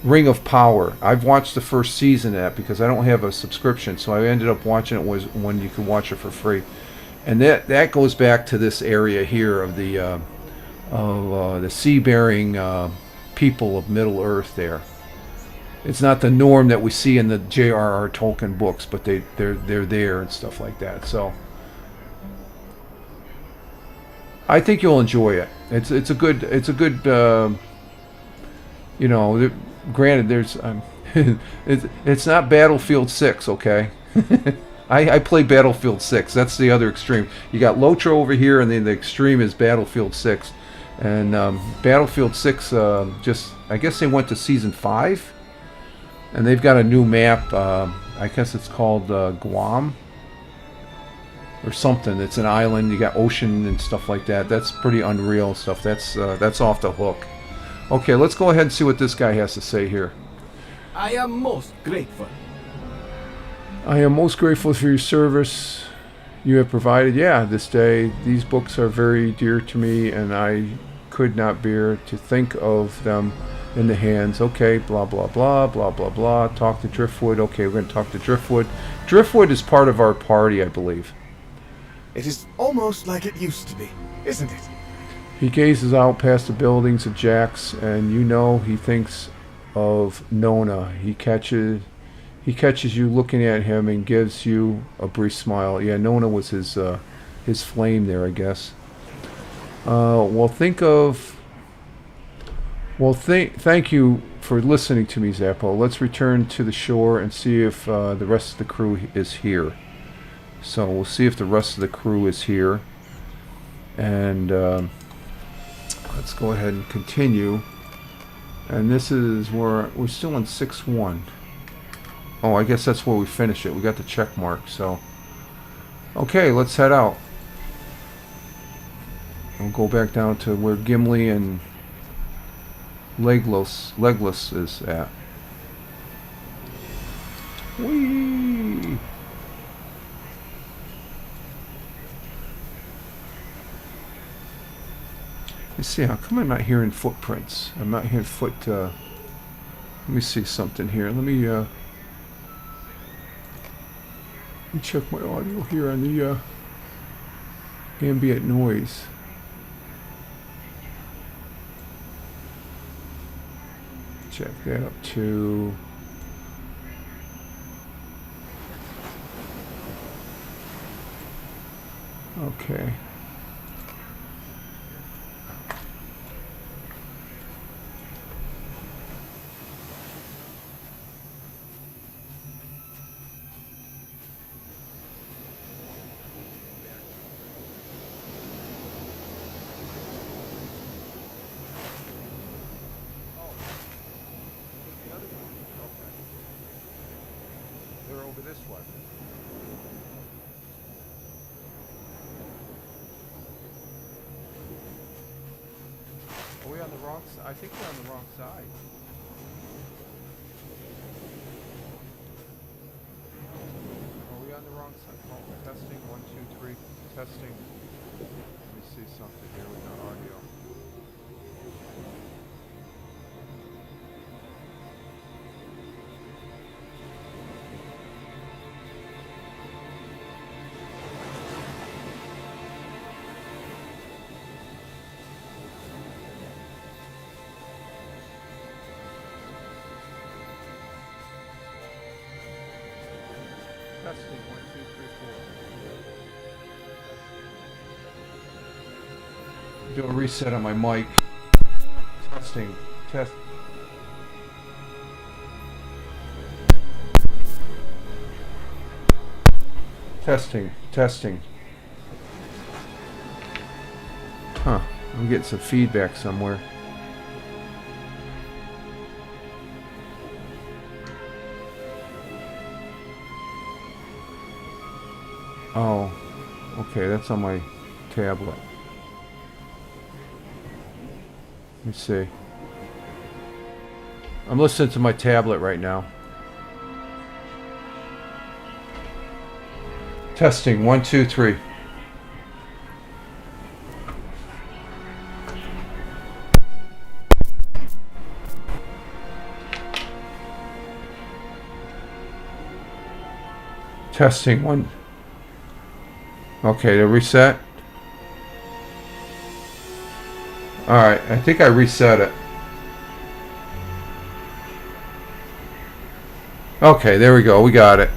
Ring of Power. I've watched the first season of that because I don't have a subscription, so I ended up watching it when you could watch it for free. And that goes back to this area here of the sea-bearing people of Middle-earth there. It's not the norm that we see in the J.R.R. Tolkien books, but they're there and stuff like that. So I think you'll enjoy it. It's a good you know. Granted, there's it's not Battlefield 6, okay. I play Battlefield 6. That's the other extreme. You got LOTRO over here, and then the extreme is Battlefield 6. And Battlefield 6 just I guess they went to season 5, and they've got a new map. I guess it's called Guam or something. It's an island. You got ocean and stuff like that. That's pretty unreal stuff. That's off the hook. Okay, let's go ahead and see what this guy has to say here. I am most grateful. I am most grateful for your service you have provided. Yeah, this day. These books are very dear to me, and I could not bear to think of them in the hands. Okay, blah, blah, blah, blah, blah, blah. Talk to Driftwood. Okay, we're going to talk to Driftwood. Driftwood is part of our party, I believe. It is almost like it used to be, isn't it? He gazes out past the buildings of Jack's, and you know he thinks of Nona. He catches you looking at him and gives you a brief smile. Yeah, Nona was his flame there, I guess. Thank you for listening to me, Zappo. Let's return to the shore and see if the rest of the crew is here. So we'll see if the rest of the crew is here, and let's go ahead and continue. And this is where we're still in 6-1. Oh, I guess that's where we finish it. We got the check mark. So, okay, let's head out. We'll go back down to where Gimli and Legless is at. Whee! Let's see, how come I'm not hearing footprints? I'm not hearing let me see something here. Let me check my audio here on the ambient noise. Check that up to okay. This one. Are we on the wrong side? I think we're on the wrong side. Are we on the wrong side? Oh, testing, 1, 2, 3, testing. Let me see something here with our audio. Testing 1, 2, 3, 4. Do a reset on my mic. Testing. Test. Testing. Testing. Huh. I'm getting some feedback somewhere. Oh. Okay, that's on my tablet. Let me see. I'm listening to my tablet right now. Testing 1, 2, 3. Testing 1. Okay, to reset. Alright, I think I reset it. Okay, there we go. We got it.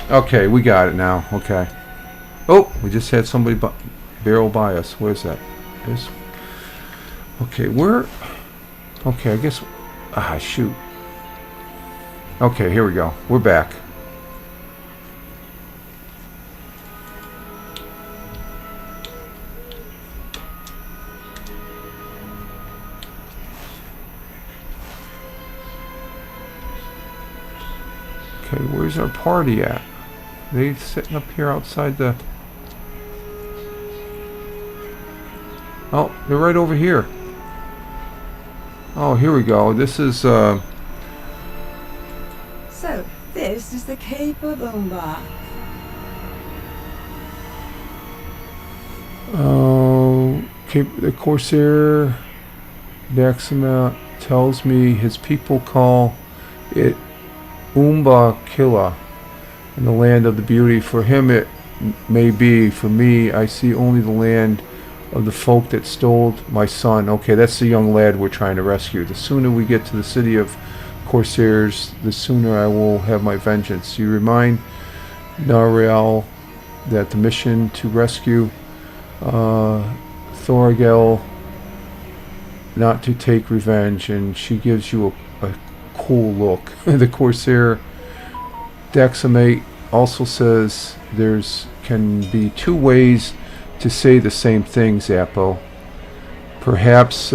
Okay, we got it now. Okay. Oh, we just had somebody barrel by us. Where's that? There's... Okay, where... Okay, I guess... Ah, shoot. Okay, here we go. We're back. Okay, where's our party at? They sitting up here outside the... Oh, they're right over here. Oh, here we go. This is, So, this is the Cape of Umbar. The Corsair Daxima tells me his people call it Umba Killa, in the land of the beauty. For him it may be. For me, I see only the land of the folk that stole my son. Okay, that's the young lad we're trying to rescue. The sooner we get to the city of Corsairs, the sooner I will have my vengeance. You remind Nariel that the mission to rescue Thorgel, not to take revenge, and she gives you a cool look. The Corsair Daximate also says there's can be two ways to say the same thing, Zappo. Perhaps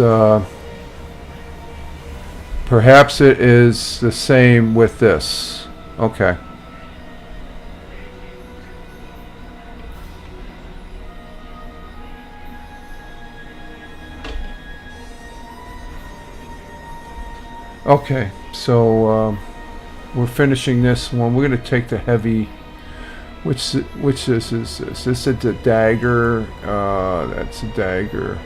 it is the same with this. Okay. Okay, so we're finishing this one. We're going to take the heavy. Which this is this? This is a dagger. That's a dagger.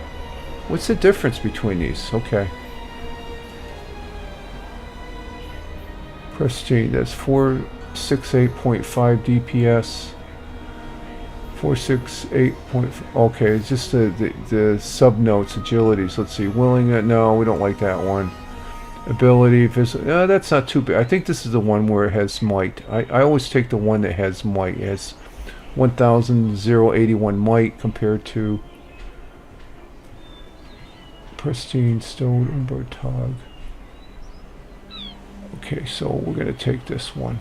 What's the difference between these? Okay. Prestige. That's 468.5 DPS. 468.5. Okay, it's just the sub notes, agilities. Let's see. Willing. No, we don't like that one. Ability, that's not too bad. I think this is the one where it has might. I always take the one that has might. It has 1,081 might compared to Pristine Stone Umbertag. Okay, so we're going to take this one.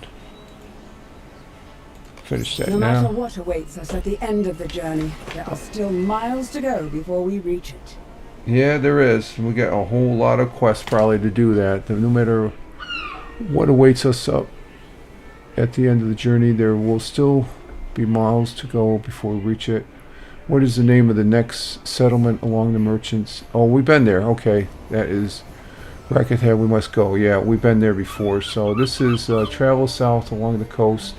Finish that No now. matter what awaits us at the end of the journey, there are still miles to go before we reach it. Yeah, there is. We got a whole lot of quests probably to do that. No matter what awaits us up at the end of the journey, there will still be miles to go before we reach it. What is the name of the next settlement along the merchants? Oh, we've been there. Okay, that is Rackethead. We must go. Yeah, we've been there before. So this is travel south along the coast.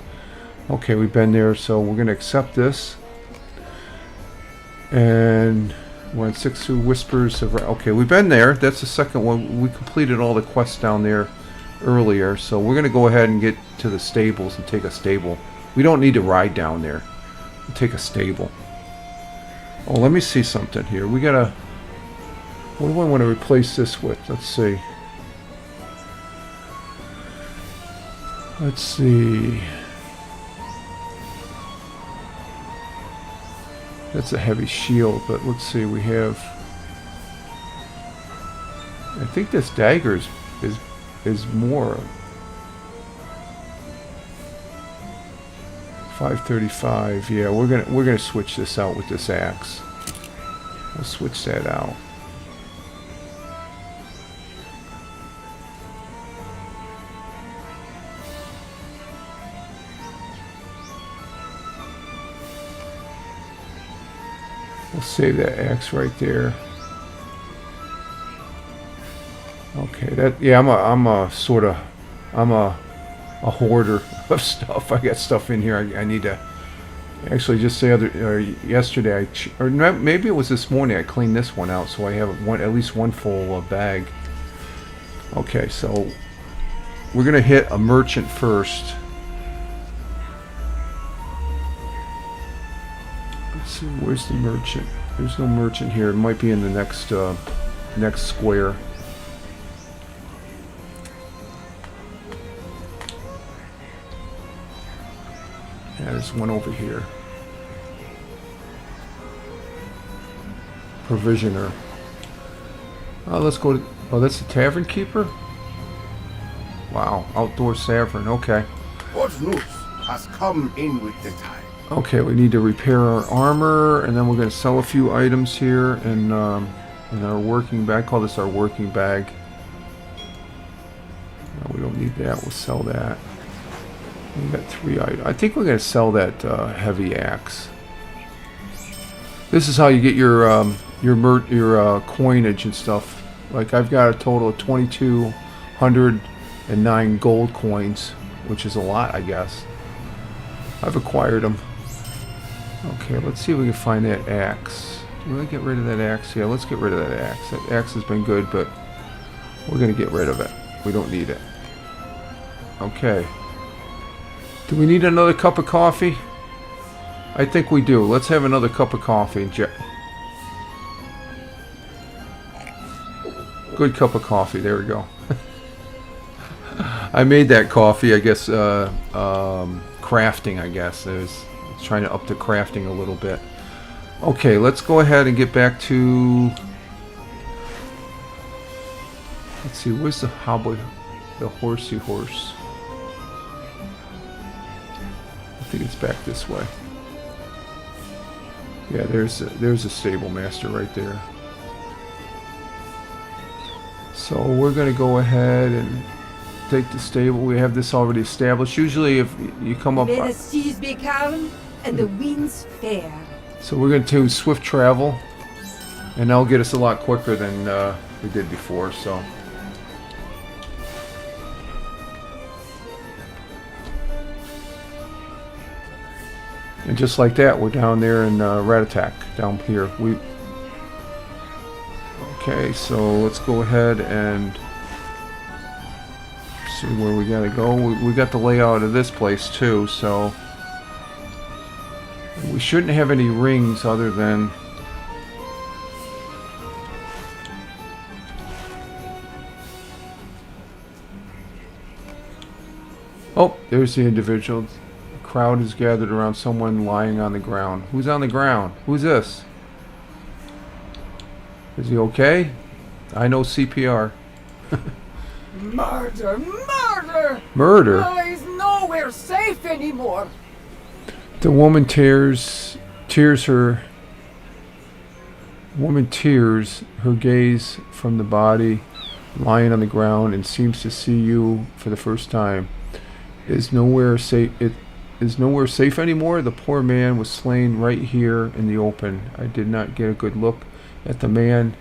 Okay, we've been there. So we're going to accept this. And... we're on 6-2 Whispers of... Okay, we've been there. That's the second one. We completed all the quests down there earlier. So we're going to go ahead and get to the stables and take a stable. We don't need to ride down there. We'll take a stable. Oh, let me see something here. We got to... what do I want to replace this with? Let's see. Let's see. That's a heavy shield, but let's see. We have. I think this dagger is more. 535. Yeah, we're gonna switch this out with this axe. We'll switch that out. We'll save that axe right there. Okay, that yeah, I'm a hoarder of stuff. I got stuff in here. I need to actually just yesterday or maybe it was this morning I cleaned this one out, so I have at least one full bag. Okay, so we're gonna hit a merchant first. Let's see, where's the merchant? There's no merchant here. It might be in the next square. Yeah, there's one over here. Provisioner. Oh, let's go to... Oh, that's the tavern keeper? Wow, outdoor tavern, okay. What news has come in with the tide? Okay, we need to repair our armor, and then we're going to sell a few items here in our working bag. I call this our working bag. No, we don't need that. We'll sell that. We got 3 items. I think we're going to sell that heavy axe. This is how you get your coinage and stuff. Like I've got a total of 2,209 gold coins, which is a lot, I guess. I've acquired them. Okay, let's see if we can find that axe. Do we want to get rid of that axe? Yeah, let's get rid of that axe. That axe has been good, but we're going to get rid of it. We don't need it. Okay. Do we need another cup of coffee? I think we do. Let's have another cup of coffee. Good cup of coffee. There we go. I made that coffee, I guess, crafting, I guess. I was trying to up the crafting a little bit. Okay, let's go ahead and get back to... Let's see, where's the hobbly, the horsey horse? I think it's back this way. Yeah, there's a stable master right there. So we're going to go ahead and take the stable. We have this already established. Usually if you come up... May the seas be calm and the winds fair. So we're going to do swift travel. And that'll get us a lot quicker than we did before, so... And just like that, we're down there in Ratatak, down here. Okay, so let's go ahead and see where we gotta go. We got the layout of this place too, so we shouldn't have any rings other than oh, there's the individual. The crowd is gathered around someone lying on the ground. Who's on the ground? Who's this? Is he okay? I know CPR. Murder! Murder! Murder? Oh, he's nowhere safe anymore. The woman tears her gaze from the body lying on the ground and seems to see you for the first time. It is nowhere safe anymore. The poor man was slain right here in the open. I did not get a good look at the man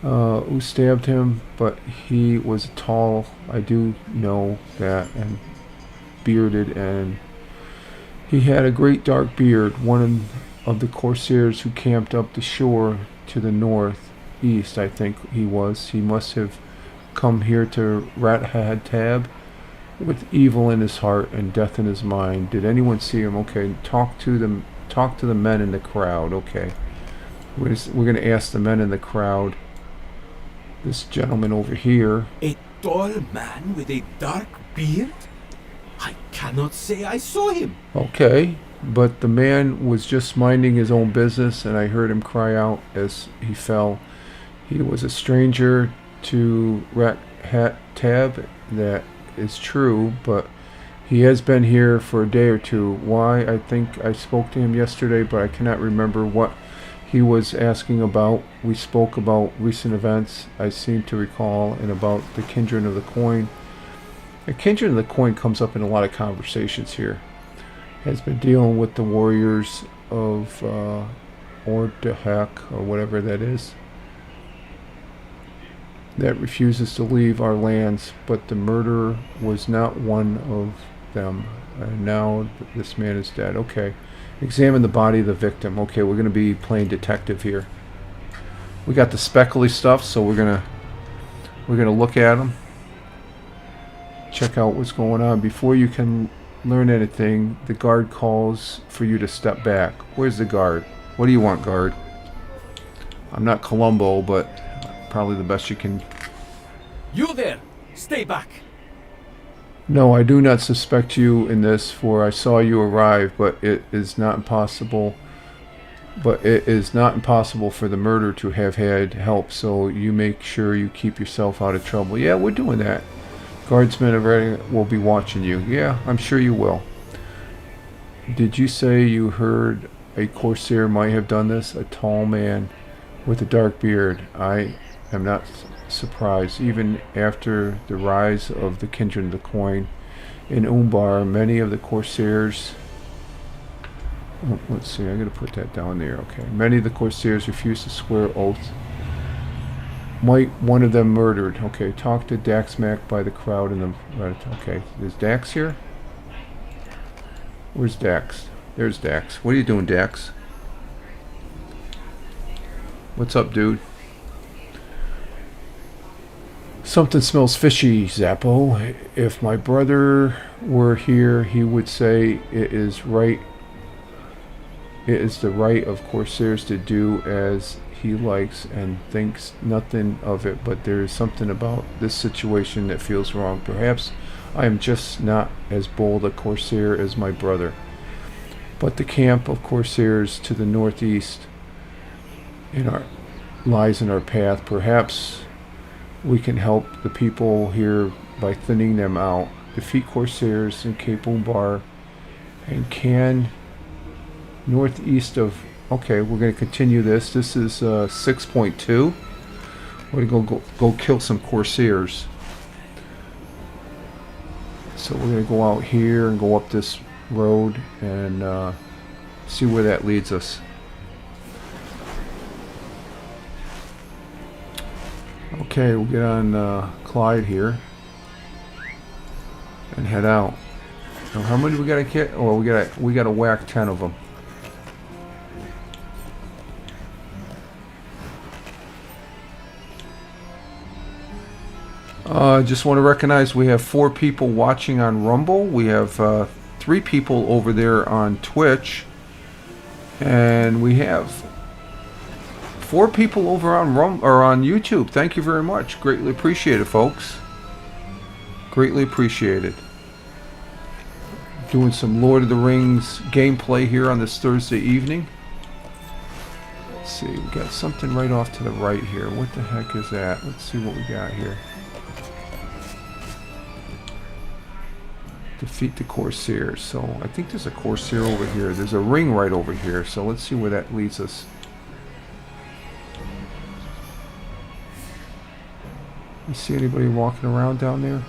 who stabbed him, but he was tall, I do know that, and bearded, and he had a great dark beard. One of the corsairs who camped up the shore to the northeast, I think he was. He must have come here to Rat-Had-Tab with evil in his heart and death in his mind. Did anyone see him? Okay, talk to the men in the crowd. Okay, we're going to ask the men in the crowd. This gentleman over here. A tall man with a dark beard? cannot say I saw him. Okay, but the man was just minding his own business, and I heard him cry out as he fell. He was a stranger to Tab. That is true, but he has been here for a day or two. Why? I think I spoke to him yesterday, but I cannot remember what he was asking about. We spoke about recent events, I seem to recall, and about the Kindred of the Coin. The Kindred of the Coin comes up in a lot of conversations here. Has been dealing with the warriors of Ordehak, or whatever that is, that refuses to leave our lands, but the murderer was not one of them. And now this man is dead. Okay. Examine the body of the victim. Okay, we're going to be playing detective here. We got the speckly stuff, so we're gonna look at them, check out what's going on. Before you can learn anything, the guard calls for you to step back. Where's the guard? What do you want, guard? I'm not Columbo, but probably the best you can. You there! Stay back! No, I do not suspect you in this, for I saw you arrive, but it is not impossible. But it is not impossible for the murderer to have had help, so you make sure you keep yourself out of trouble. Yeah, we're doing that. Guardsmen will be watching you. Yeah, I'm sure you will. Did you say you heard a Corsair might have done this? A tall man with a dark beard. I am not surprised. Even after the rise of the Kindred of the Coin in Umbar, many of the Corsairs... Oh, let's see, I'm going to put that down there. Okay. Many of the Corsairs refused to swear oaths. Might one of them murdered. Okay, talk to Daxmac by the crowd in the... Right, okay, is Dax here? Where's Dax? There's Dax. What are you doing, Dax? What's up, dude? Something smells fishy, Zappo. If my brother were here, he would say it is right. It is the right of Corsairs to do as he likes and thinks nothing of it, but there is something about this situation that feels wrong. Perhaps I am just not as bold a Corsair as my brother. But the camp of Corsairs to the northeast lies in our path. Perhaps we can help the people here by thinning them out. Defeat Corsairs in Cape Umbar and can northeast of... Okay, we're going to continue this. This is 6.2. We're going to go kill some Corsairs. So we're going to go out here and go up this road and see where that leads us. Okay, we'll get on Clyde here and head out. Now, how many we got to get? Oh, we got to whack 10 of them. Just want to recognize we have 4 people watching on Rumble. We have 3 people over there on Twitch, and we have 4 people over on on YouTube. Thank you very much. Greatly appreciated, folks. Greatly appreciated. Doing some Lord of the Rings gameplay here on this Thursday evening. Let's see, we got something right off to the right here. What the heck is that? Let's see what we got here. Defeat the Corsairs. So I think there's a Corsair over here. There's a ring right over here. So let's see where that leads us. You see anybody walking around down there?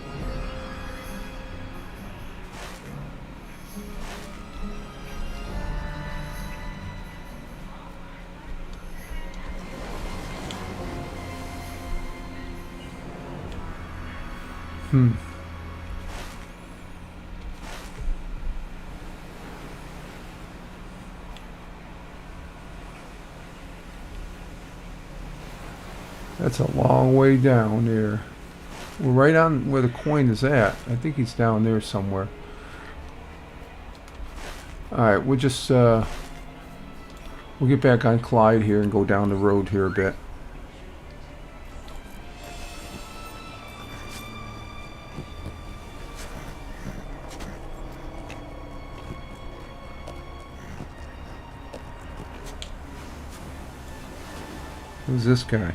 That's a long way down there. We're right on where the coin is at. I think he's down there somewhere. Alright, we'll just we'll get back on Clyde here and go down the road here a bit. Who's this guy?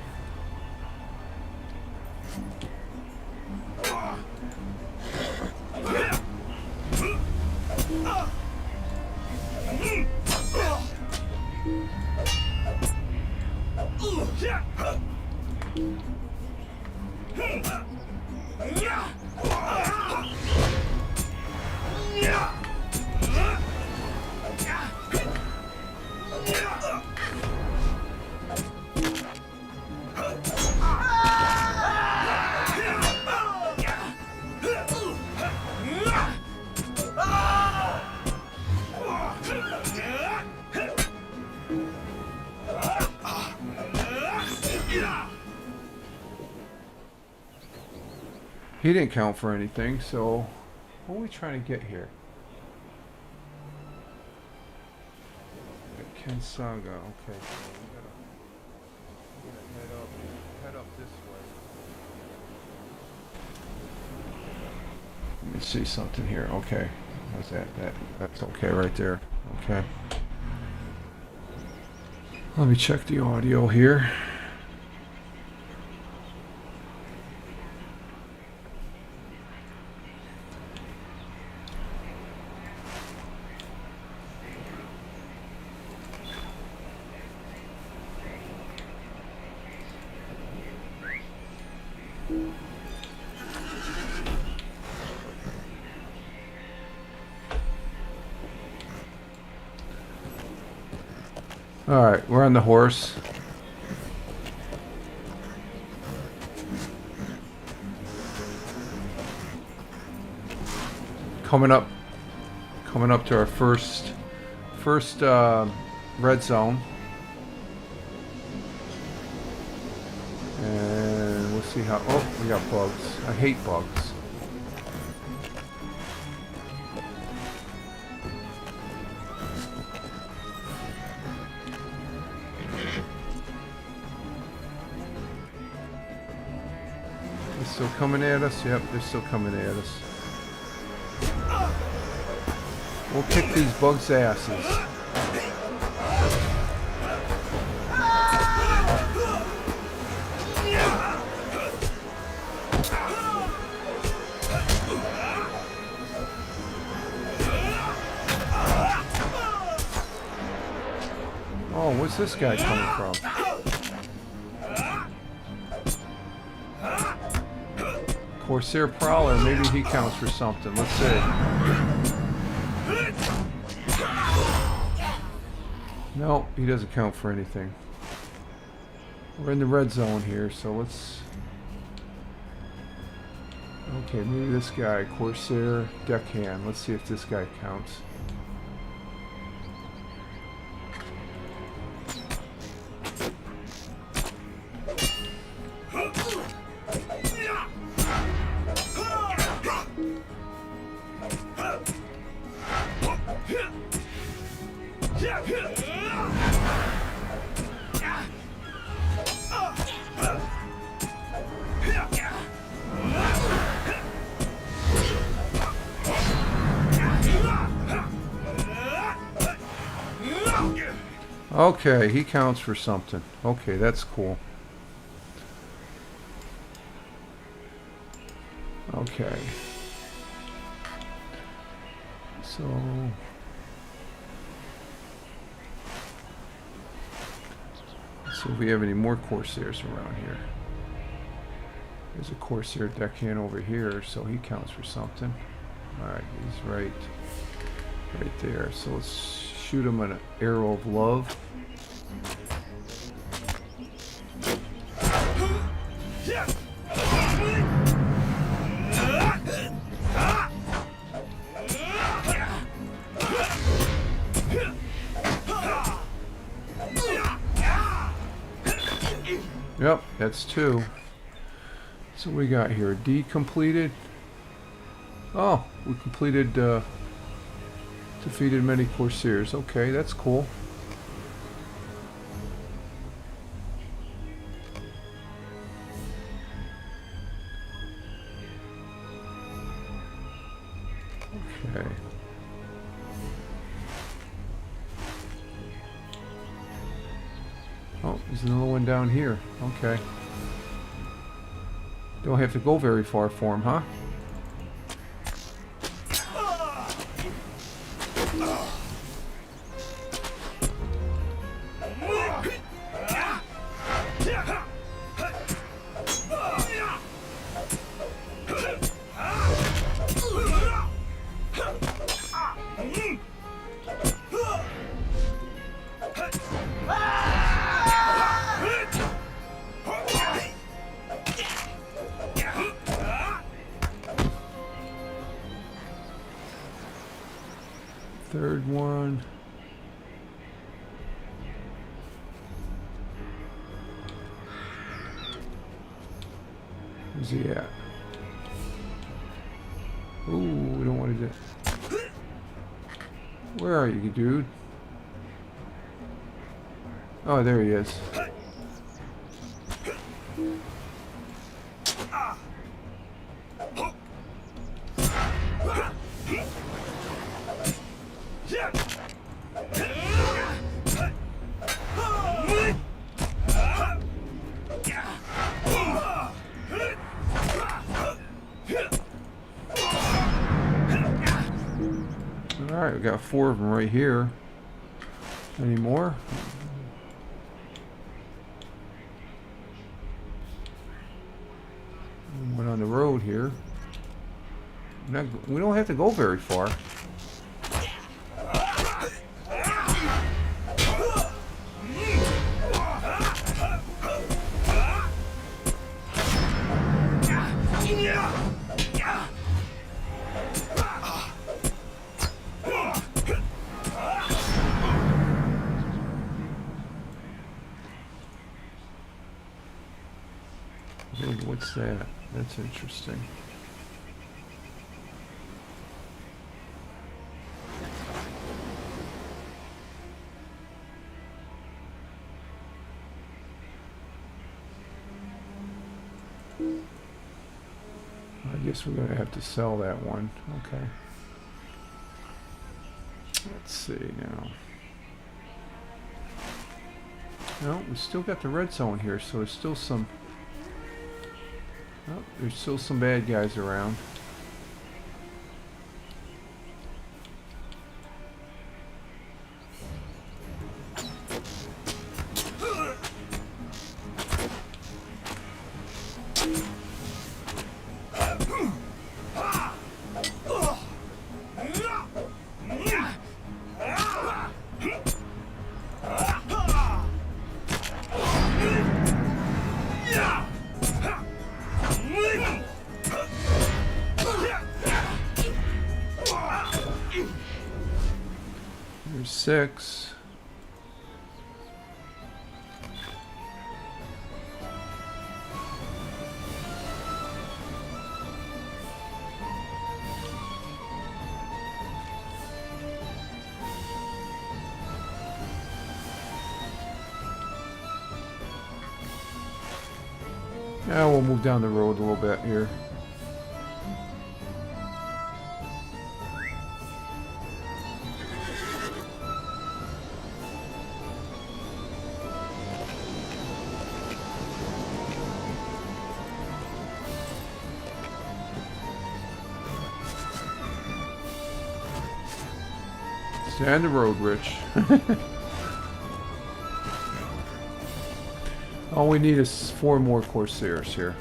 He didn't count for anything, so what are we trying to get here? Ken Saga, okay, so we gotta head up this way. Let me see something here. Okay, how's that? That's okay right there. Okay. Let me check the audio here. Alright, we're on the horse. Coming up to our first red zone. And we'll see how, oh, we got bugs. I hate bugs. Still coming at us? Yep, they're still coming at us. We'll kick these bugs' asses. Oh, where's this guy coming from? Corsair Prowler, maybe he counts for something. Let's see. No, he doesn't count for anything. We're in the red zone here, so let's... Okay, maybe this guy, Corsair Deckhand. Let's see if this guy counts. Okay, he counts for something. Okay, that's cool. Okay. So... let's see if we have any more Corsairs around here. There's a Corsair Deckhand over here, so he counts for something. Alright, he's right there. So let's shoot him an arrow of love. Yep, that's 2. So we got here D completed. Oh, we completed defeated many Corsairs. Okay, that's cool. Okay. Oh, There's another one down here. Okay. Don't have to go very far for him, huh? Third one. Where's he at? Ooh, we don't want to do. Where are you, dude? Oh, there he is. Alright, we got 4 of them right here. Any more? One on the road here. We don't have to go very far. What's that? That's interesting. I guess we're going to have to sell that one. Okay. Let's see now. No, we still got the red zone here, so there's still some... Oh, there's still some bad guys around. There's 6. Now we'll move down the road a little bit here. Stay on the road, Rich. All we need is 4 more Corsairs here.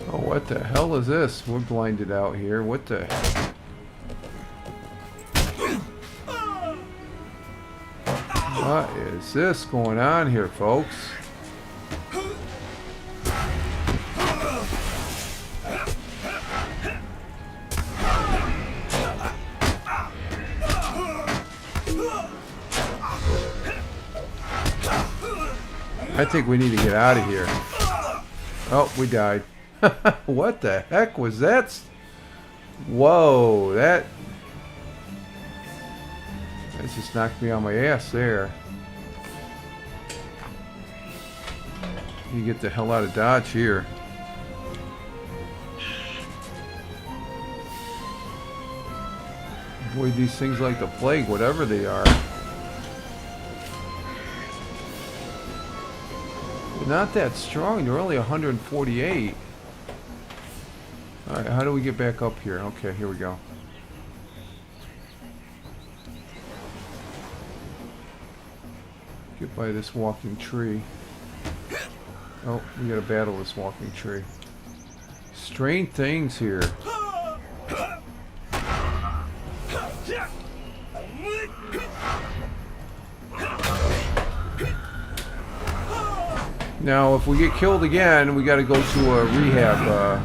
Oh, what the hell is this? We're blinded out here. What the heck? What is this going on here, folks? I think we need to get out of here. Oh, we died. What the heck was that? Whoa, that just knocked me on my ass there. You get the hell out of Dodge here. Avoid these things like the plague, whatever they are. They're not that strong. They're only 148. Alright, how do we get back up here? Okay, here we go. Get by this walking tree. Oh, we gotta battle this walking tree. Strange things here. Now, if we get killed again, we got to go to a rehab,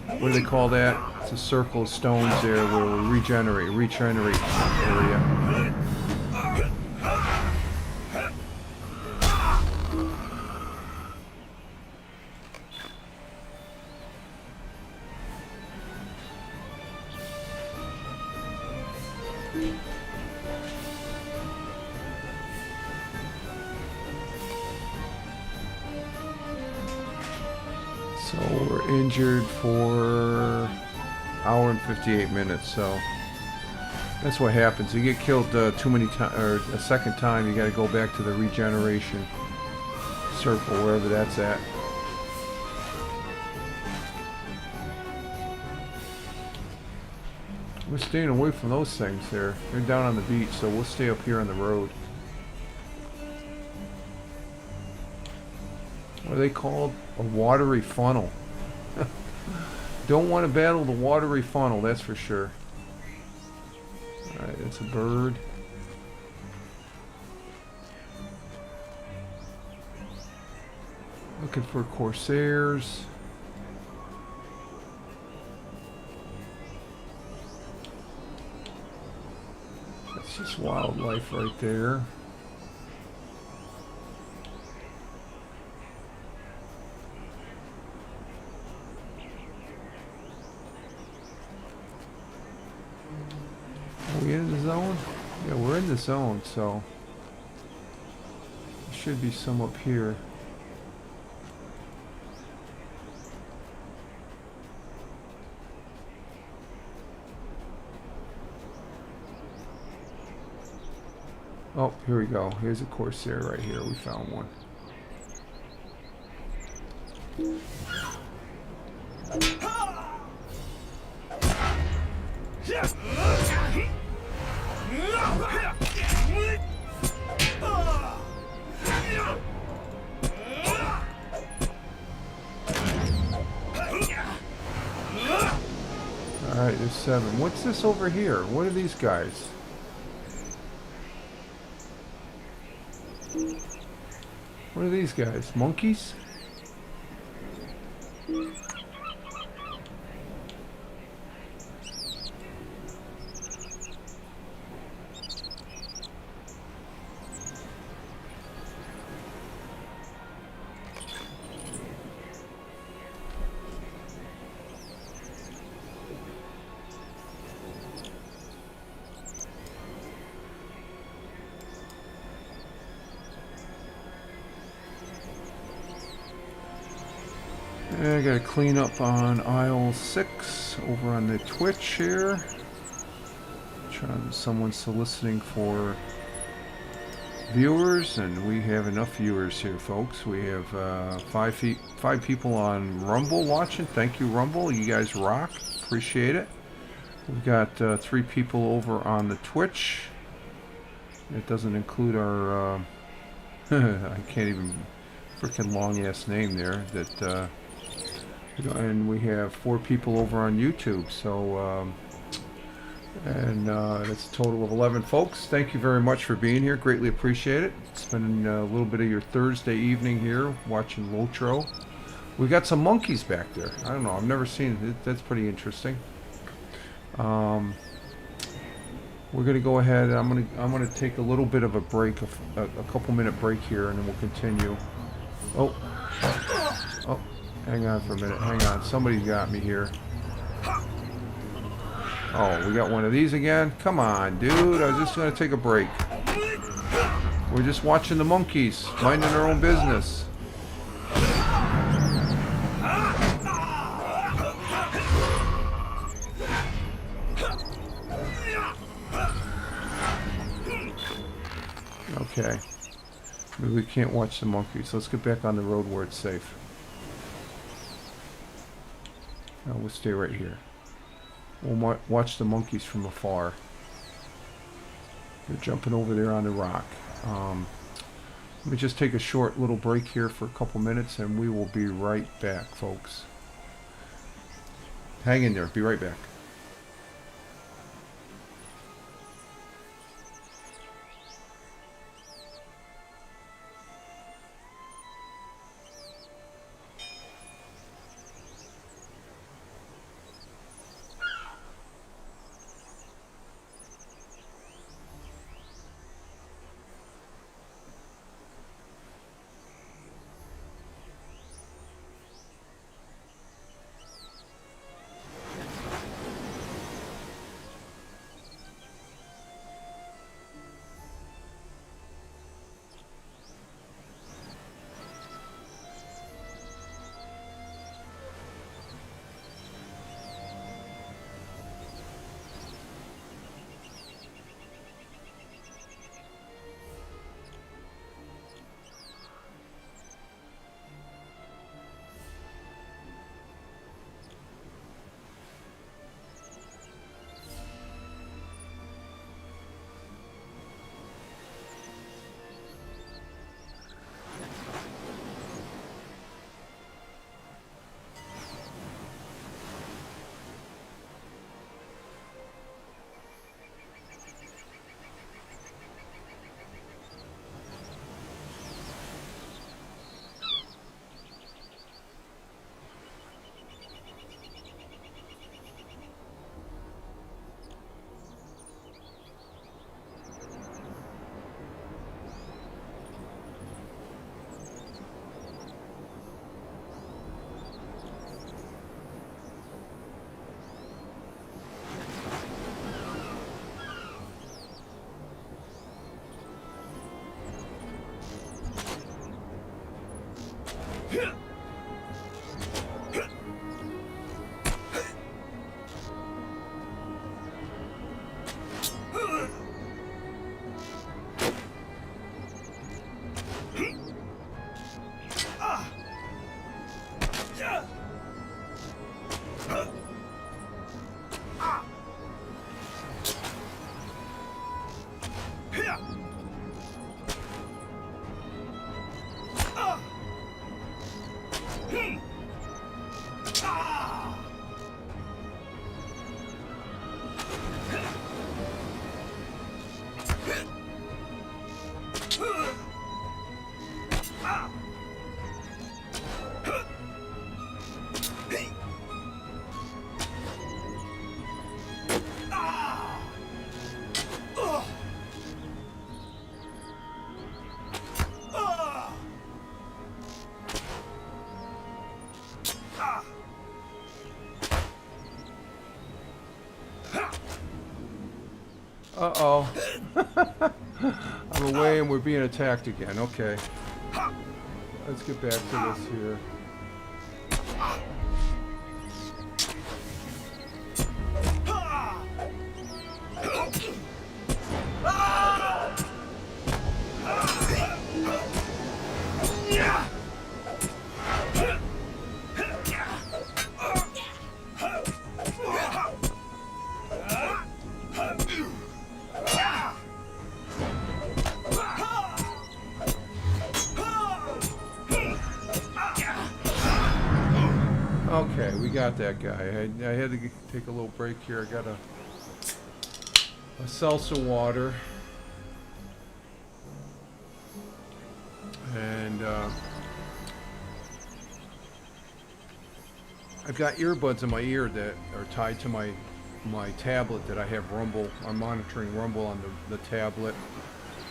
what do they call that? It's a circle of stones there where we'll regenerate area. So we're injured for hour and 58 minutes, so that's what happens. You get killed too many times, or a second time, you got to go back to the regeneration circle, wherever that's at. We're staying away from those things there. They're down on the beach, so we'll stay up here on the road. What are they called? A watery funnel. Don't want to battle the watery funnel, that's for sure. Alright, that's a bird. Looking for corsairs. That's just wildlife right there. Are we in the zone? Yeah, we're in the zone, so there should be some up here. Oh, here we go. Here's a corsair right here. We found one. Alright, there's 7. What's this over here? What are these guys? What are these guys? Monkeys? I gotta clean up on aisle 6 over on the Twitch here. Someone's soliciting for viewers, and we have enough viewers here, folks. We have 5 people on Rumble watching. Thank you, Rumble. You guys rock. Appreciate it. We've got 3 people over on the Twitch. It doesn't include our I can't even freaking long ass name there. That and we have 4 people over on YouTube. So that's a total of 11 folks. Thank you very much for being here. Greatly appreciate it. Spending a little bit of your Thursday evening here watching LOTRO. We got some monkeys back there. I don't know. I've never seen it. That's pretty interesting. we're gonna go ahead. I'm gonna take a little bit of a break, a couple minute break here, and then we'll continue. Oh, oh, hang on for a minute. Hang on, somebody's got me here. Oh, we got one of these again. Come on, dude. I was just gonna take a break. We're just watching the monkeys, minding their own business. Okay. Maybe we can't watch the monkeys. Let's get back on the road where it's safe. No, we'll stay right here. We'll watch the monkeys from afar. They're jumping over there on the rock. Let me just take a short little break here for a couple minutes and we will be right back, folks. Hang in there. Be right back. Uh-oh. I'm away and we're being attacked again. Okay. Let's get back to this here. Okay, we got that guy. I had to take a little break here. I got a seltzer water. And I've got earbuds in my ear that are tied to my my tablet that I have Rumble. I'm monitoring Rumble on the tablet.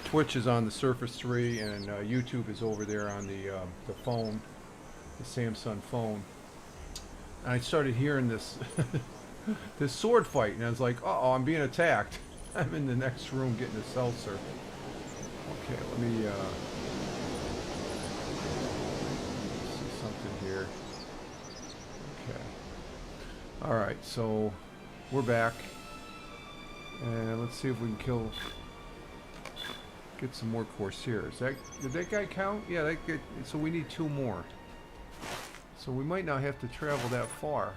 Twitch is on the Surface 3, and YouTube is over there on the phone, the Samsung phone. And I started hearing this this sword fight, and I was like, uh-oh, I'm being attacked. I'm in the next room getting a seltzer. Okay, let me see something here. Okay. Alright, so we're back. And let's see if we can get some more Corsairs. Did that guy count? Yeah, so we need 2 more. So we might not have to travel that far.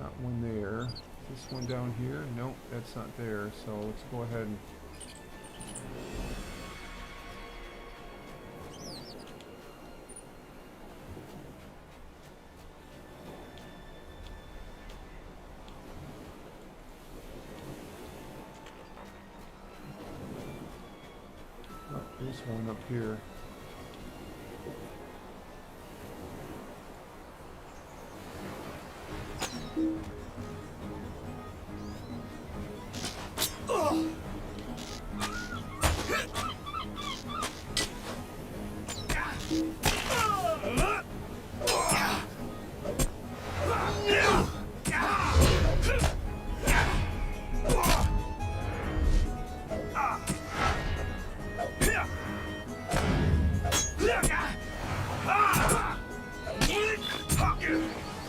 Not one there. This one down here? Nope, that's not there. So let's go ahead and... Oh, there's one up here.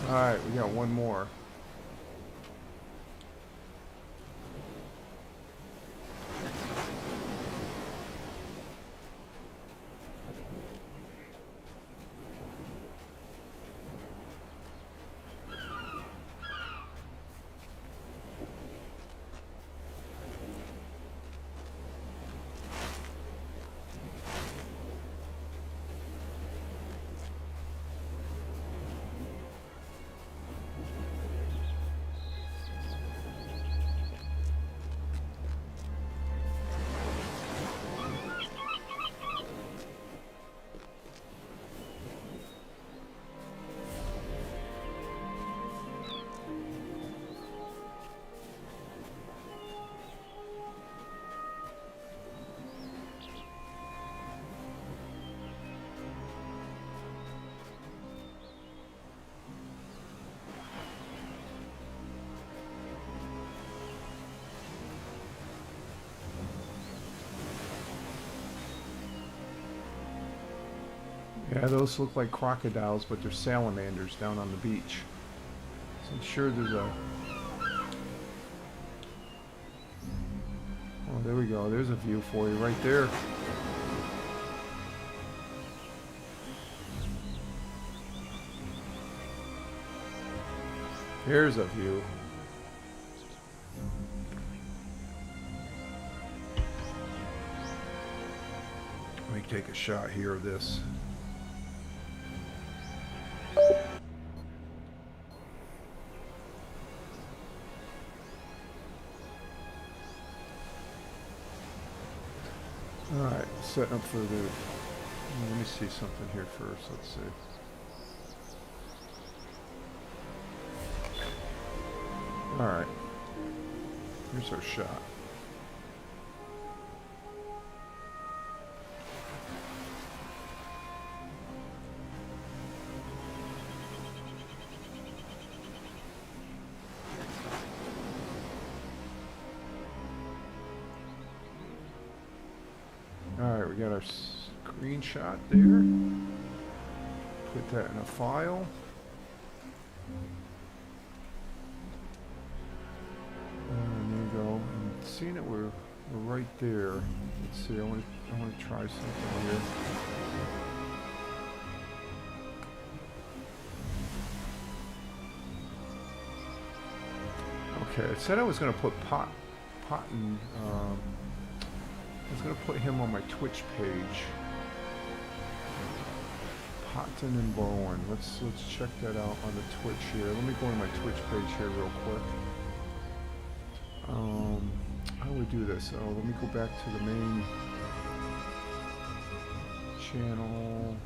Alright, we got one more. Yeah, those look like crocodiles, but they're salamanders down on the beach. So I'm sure there's a... Oh, there we go. There's a view for you right there. Here's a view. Let me take a shot here of this. Alright, setting up for the... Let me see something here first, let's see. Alright, here's our shot. Alright, we got our screenshot there. Put that in a file. And there you go. And seeing that we're right there. Let's see, I want to try something here. Okay, I said I was going to put Potton, I was going to put him on my Twitch page. Potton and Bowen. Let's check that out on the Twitch here. Let me go to my Twitch page here real quick. How do we do this? Oh, let me go back to the main channel.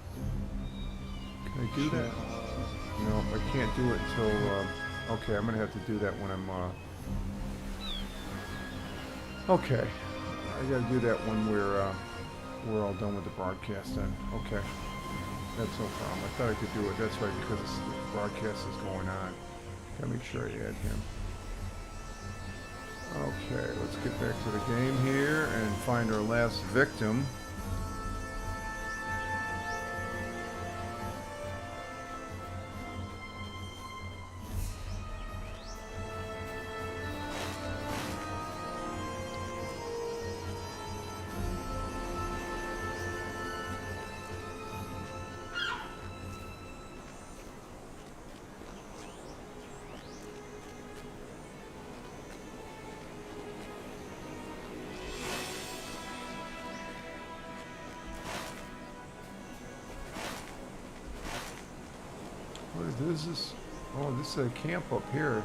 Can I do that? No, I can't do it until Okay, I'm gonna have to do that when I'm, okay. I gotta do that when we're all done with the broadcast then. Okay. That's no problem. I thought I could do it. That's right, because the broadcast is going on. Gotta make sure I add him. Okay, let's get back to the game here and find our last victim. What is this? Oh, this is a camp up here.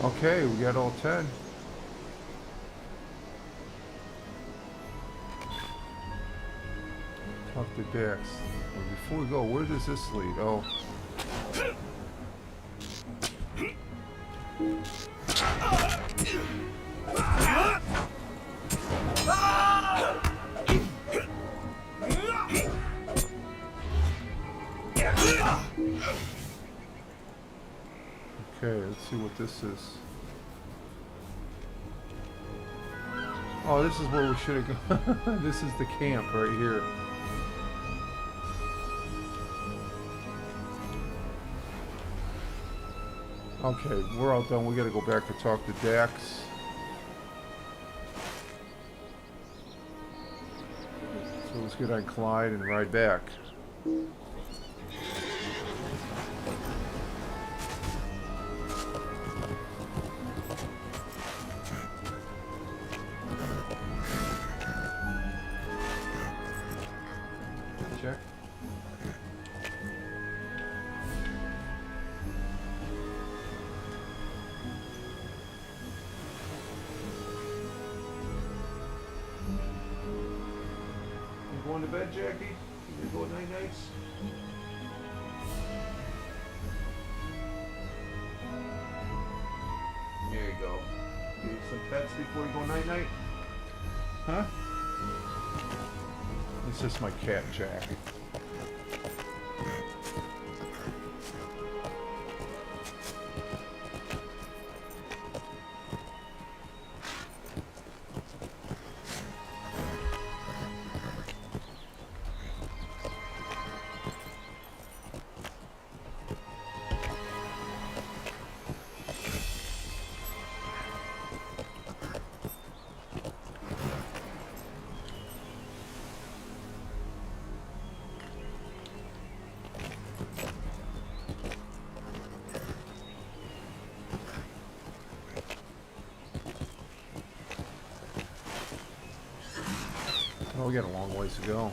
Okay, we got all 10. Talk to Dax. Well, before we go, where does this lead? Oh. Okay, let's see what this is. Oh, this is where we should have gone. This is the camp right here. Okay, we're all done. We gotta go back to talk to Dax. So let's get on Clyde and ride back. Check. Going to bed, Jackie? You go night nights? There you go. You eat some pets before you go night night? Huh? This is my cat, Jack. Oh, we got a long ways to go.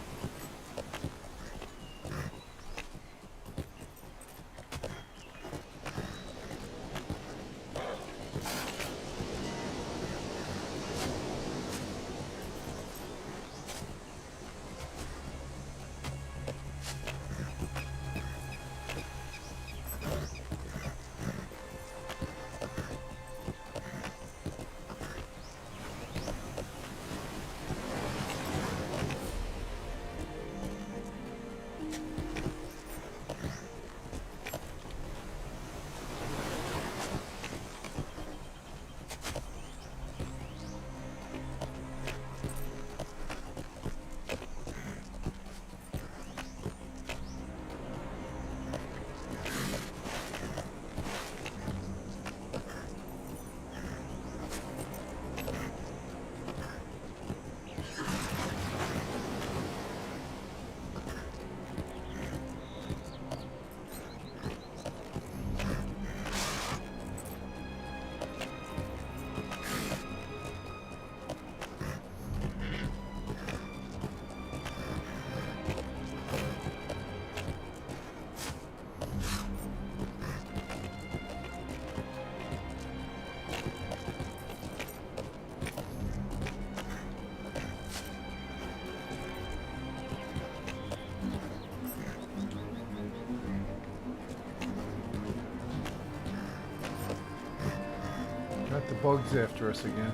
Got the bugs after us again.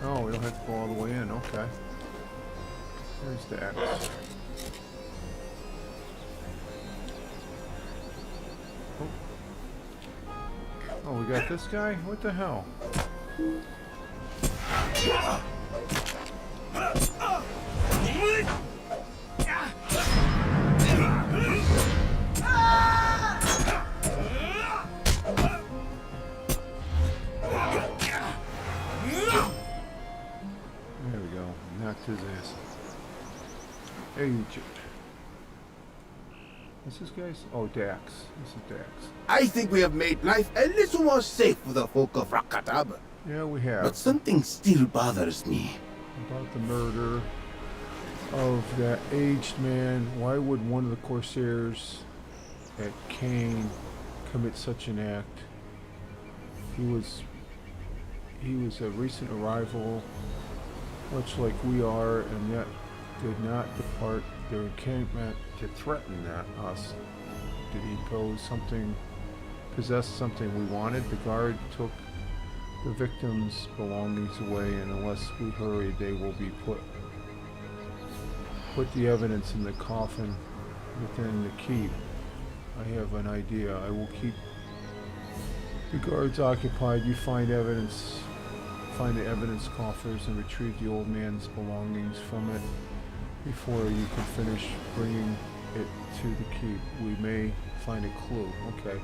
Oh, we don't have to go all the way in. Okay. There's the axe. Oh, we got this guy? What the hell? There we go. Knocked his ass. Hey, what's this guy's? Oh, Dax. This is Dax. I think we have made life a little more safe for the folk of Rakatab. Yeah, we have. But something still bothers me. About the murder of that aged man. Why would one of the Corsairs at Kane commit such an act? He was a recent arrival, much like we are, and yet did not depart their encampment to threaten us. Did he possess something we wanted? The guard took the victim's belongings away, and unless we hurry, they will be put the evidence in the coffin within the keep. I have an idea. I will keep the guards occupied. You find the evidence coffers and retrieve the old man's belongings from it before you can finish bringing it to the keep. We may find a clue. Okay.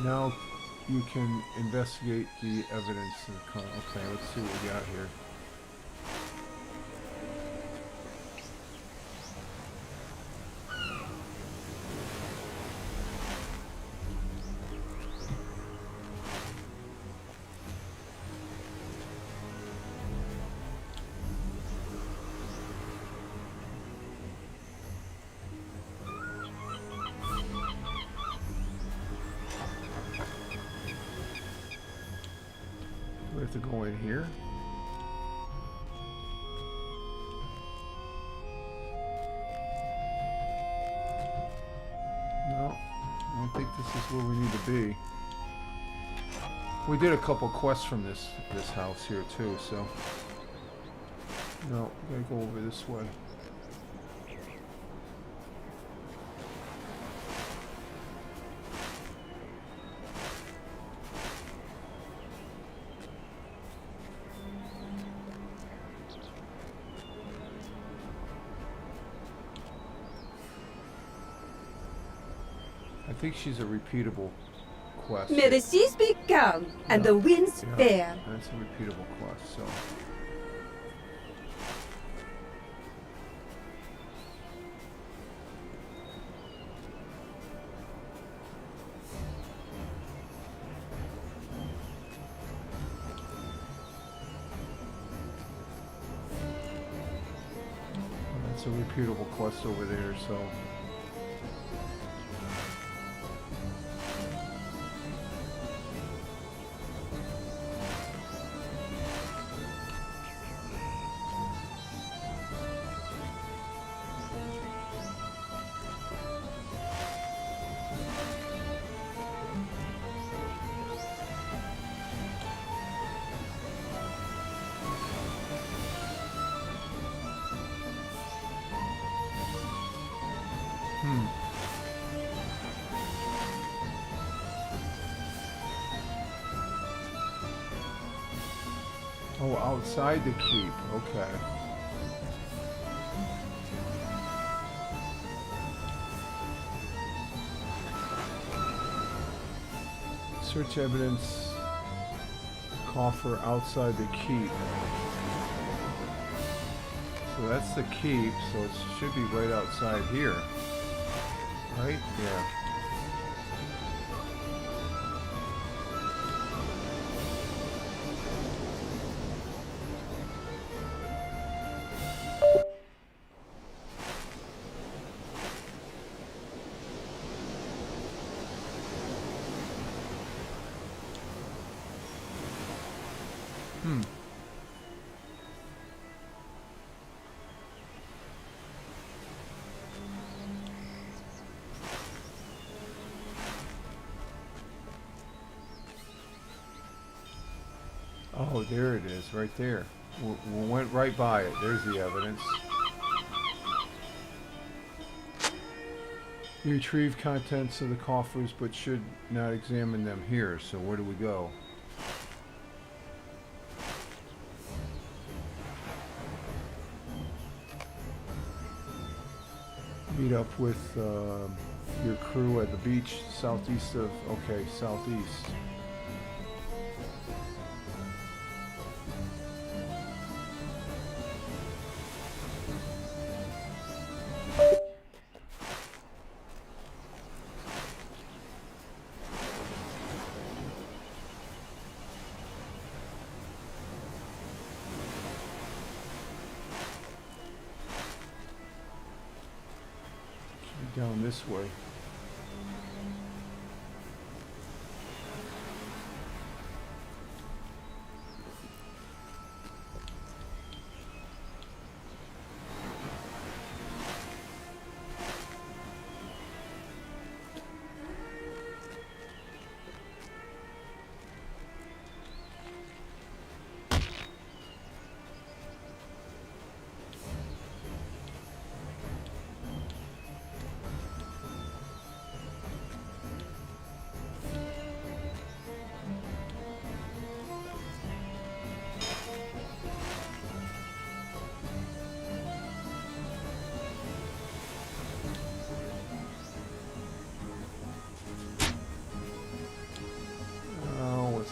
Now you can investigate the evidence. Okay, let's see what we got here. We have to go in here. No, I don't think this is where we need to be. We did a couple quests from this house here too, so no, we gotta go over this way. I think she's a repeatable quest. May the seas be calm and the winds fair. That's a repeatable quest, so. That's a repeatable quest over there, so. Oh, outside the keep. Okay. Search evidence coffer outside the keep. So that's the keep, so it should be right outside here. Right? Yeah. Oh, there it is, right there. We went right by it. There's the evidence. You retrieve contents of the coffers, but should not examine them here. So where do we go? Meet up with your crew at the beach southeast of... Okay, southeast. Down this way.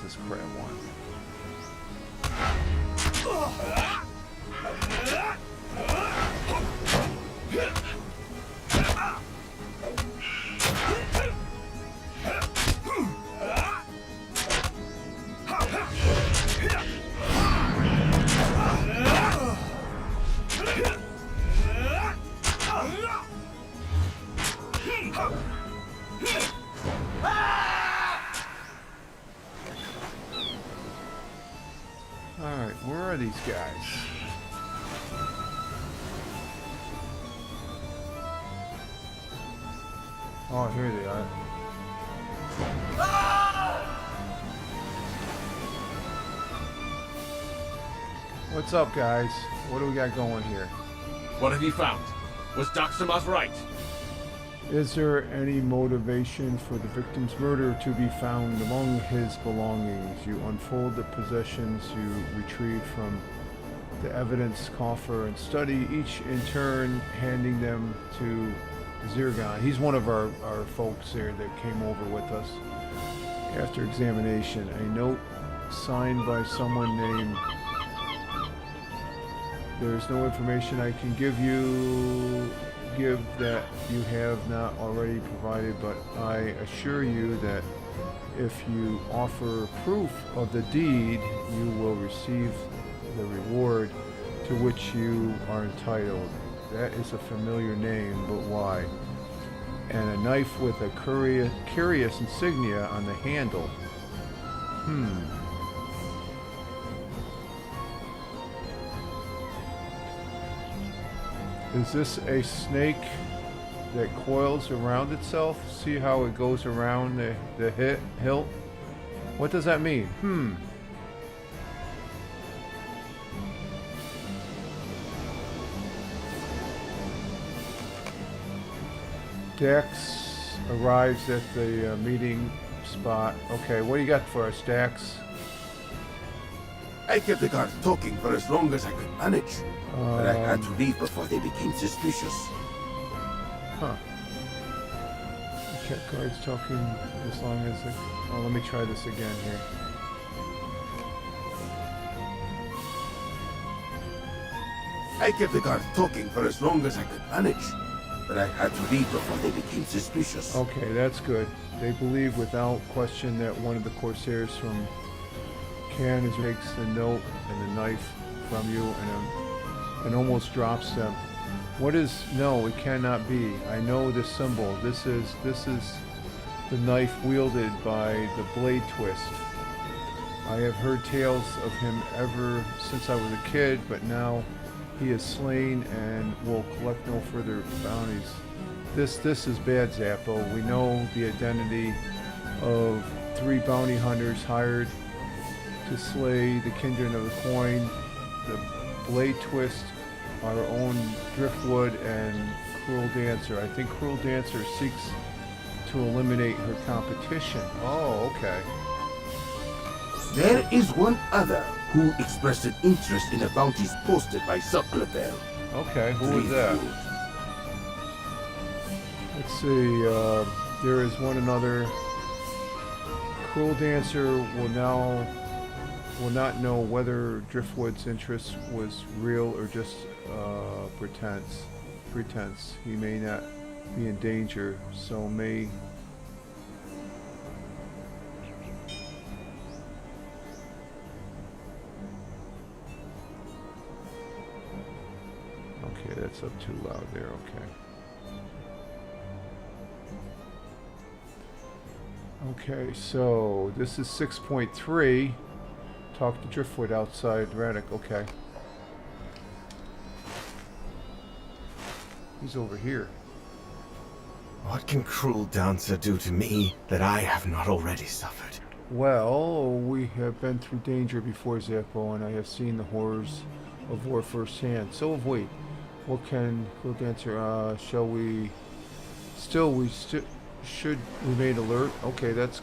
This crab one. Alright, where are these guys? Oh, here they are. What's up, guys? What do we got going here? What have you found? Was Daxamas right? Is there any motivation for the victim's murder to be found among his belongings? You unfold the possessions you retrieve from the evidence coffer and study each in turn, handing them to Zirgon. He's one of our folks here that came over with us. After examination, a note signed by someone named... There's no information I can give that you have not already provided, but I assure you that if you offer proof of the deed, you will receive the reward to which you are entitled. That is a familiar name, but why? And a knife with a curious insignia on the handle. Is this a snake that coils around itself? See how it goes around the hilt? What does that mean? Dax arrives at the meeting spot. Okay, what do you got for us, Dax? I kept the guards talking for as long as I could manage, but I had to leave before they became suspicious. Huh. You kept guards talking as long as they... Oh, let me try this again here. I kept the guards talking for as long as I could manage, but I had to leave before they became suspicious. Okay, that's good. They believe without question that one of the Corsairs from Can takes the note and the knife from you and almost drops them. What is... No, it cannot be. I know this symbol. This is the knife wielded by the blade twist. I have heard tales of him ever since I was a kid, but now he is slain and will collect no further bounties. This is bad, Zappo. We know the identity of 3 bounty hunters hired to slay the kindred of the coin, the blade twist, our own driftwood, and Cruel Dancer. I think Cruel Dancer seeks to eliminate her competition. Oh, okay. There is one other who expressed an interest in the bounties posted by Sucklefell. Okay, who was that? Let's see, there is one another. Cruel Dancer will not know whether Driftwood's interest was real or just pretense. He may not be in danger, so may... Okay, that's up too loud there, okay. Okay, so this is 6.3. Talk to Driftwood outside Radek, okay. He's over here. What can Cruel Dancer do to me that I have not already suffered? Well, we have been through danger before, Zappo, and I have seen the horrors of war firsthand. So have we. What can Cruel Dancer, shall we... should remain alert. Okay, that's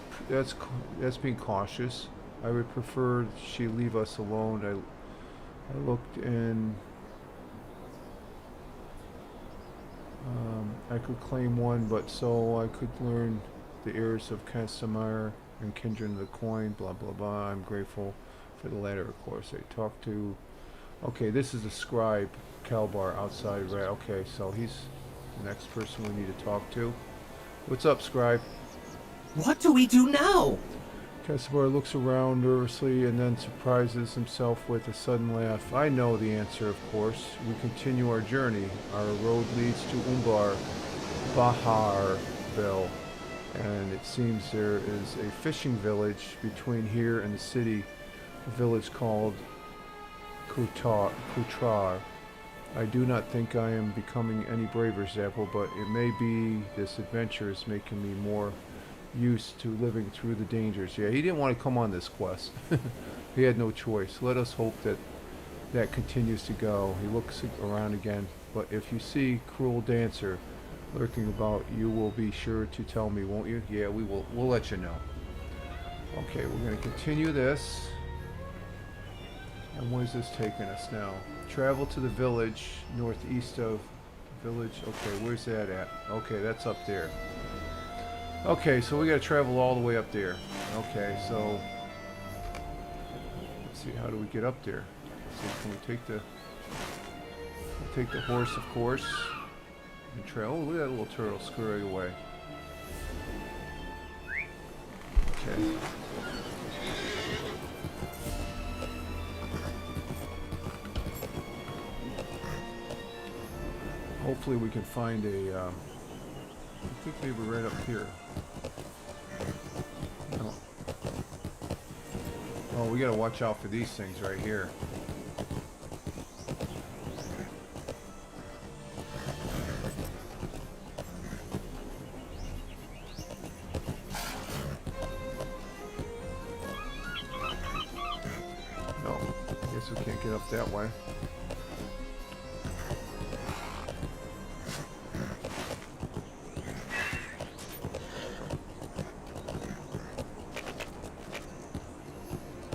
being cautious. I would prefer she leave us alone. I looked in... I could claim one, but so I could learn the heirs of Casimir and kindred of the coin, blah blah blah. I'm grateful for the latter, of course. I talked to... Okay, this is a scribe, Kalbar, outside, right? Okay, so he's the next person we need to talk to. What's up, scribe? What do we do now? Casimir looks around nervously and then surprises himself with a sudden laugh. I know the answer, of course. We continue our journey. Our road leads to Umbar Baharville, and it seems there is a fishing village between here and the city, a village called Kutrar. I do not think I am becoming any braver, Zappo, but it may be this adventure is making me more used to living through the dangers. Yeah, he didn't want to come on this quest. He had no choice. Let us hope that that continues to go. He looks around again, but if you see Cruel Dancer lurking about, you will be sure to tell me, won't you? Yeah, we will. We'll let you know. Okay, we're going to continue this. And where's this taking us now? Travel to the village northeast of the village. Okay, where's that at? Okay, that's up there. Okay, so we got to travel all the way up there. Okay, so let's see, how do we get up there? So can we take the horse, of course, and trail? Oh, look at that little turtle scurrying away. Okay. Hopefully we can find a, I think they were right up here. No. Oh, we gotta watch out for these things right here. No, guess we can't get up that way.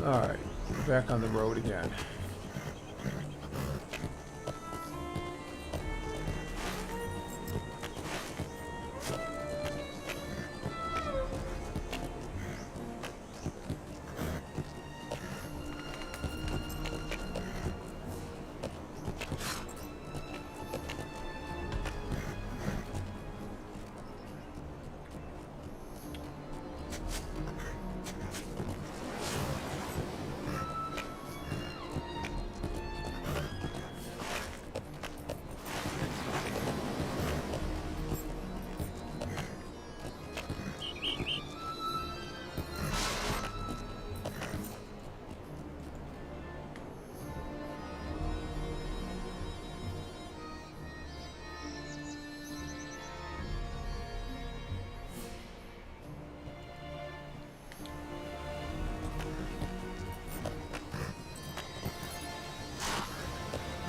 Alright, we're back on the road again.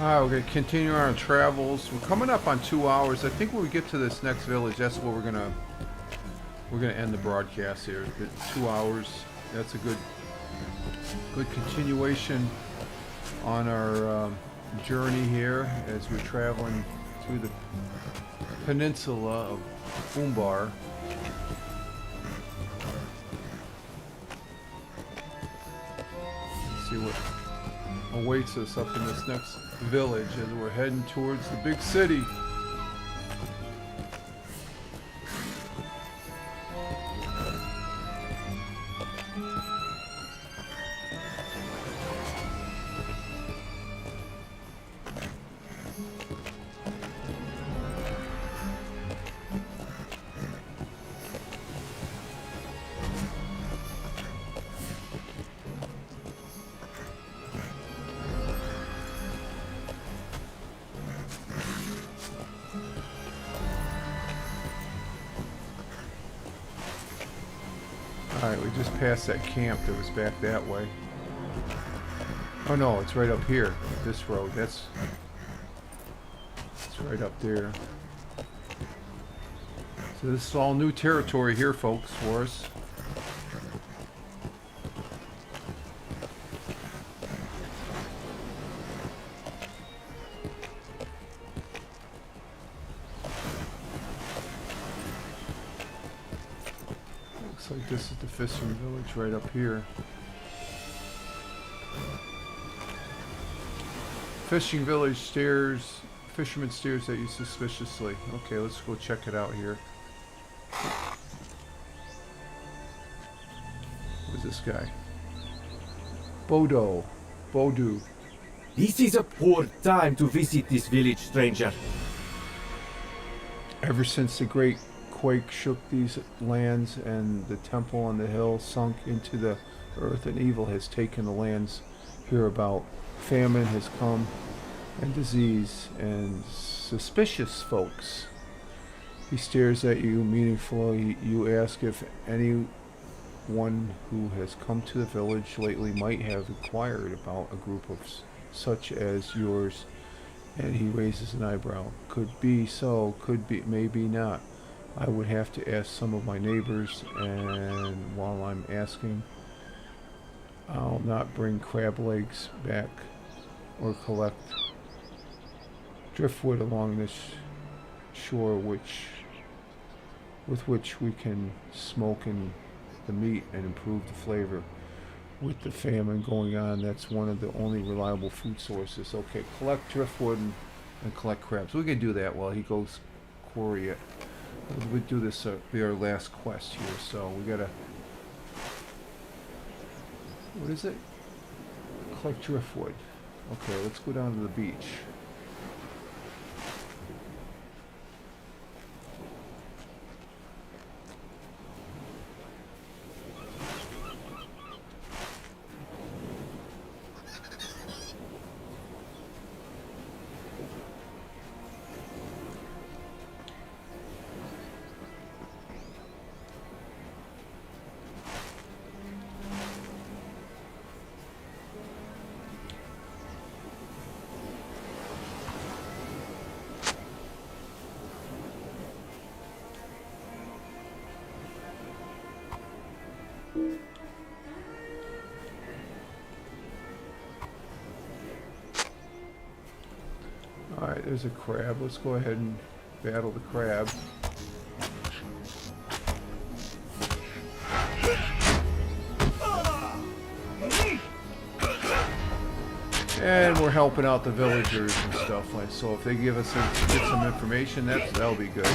Alright, we're going to continue our travels. We're coming up on 2 hours. I think when we get to this next village, that's where we're gonna end the broadcast here. 2 hours. That's a good continuation on our journey here as we're traveling through the peninsula of Umbar. Let's see what awaits us up in this next village as we're heading towards the big city. Alright, we just passed that camp that was back that way. Oh no, it's right up here. This road. It's right up there. So this is all new territory here, folks, for us. Like this is the fishing village right up here. Fishing village stares, fisherman stares at you suspiciously. Okay, let's go check it out here. Who's this guy? Bodo. This is a poor time to visit this village, stranger. Ever since the great quake shook these lands and the temple on the hill sunk into the earth, and evil has taken the lands hereabout. Famine has come, and disease, and suspicious folks. He stares at you meaningfully. You ask if anyone who has come to the village lately might have inquired about a group of such as yours, and he raises an eyebrow. Could be so, could be, maybe not. I would have to ask some of my neighbors, and while I'm asking, I'll not bring crab legs back or collect driftwood along this shore with which we can smoke the meat and improve the flavor. With the famine going on, that's one of the only reliable food sources. Okay, collect driftwood and collect crabs. We can do that while he goes quarry it. We do this be our last quest here, so we gotta. What is it? Collect driftwood. Okay, let's go down to the beach. Alright, there's a crab. Let's go ahead and battle the crab. And we're helping out the villagers and stuff like so. If they give us get some information, that'll be good.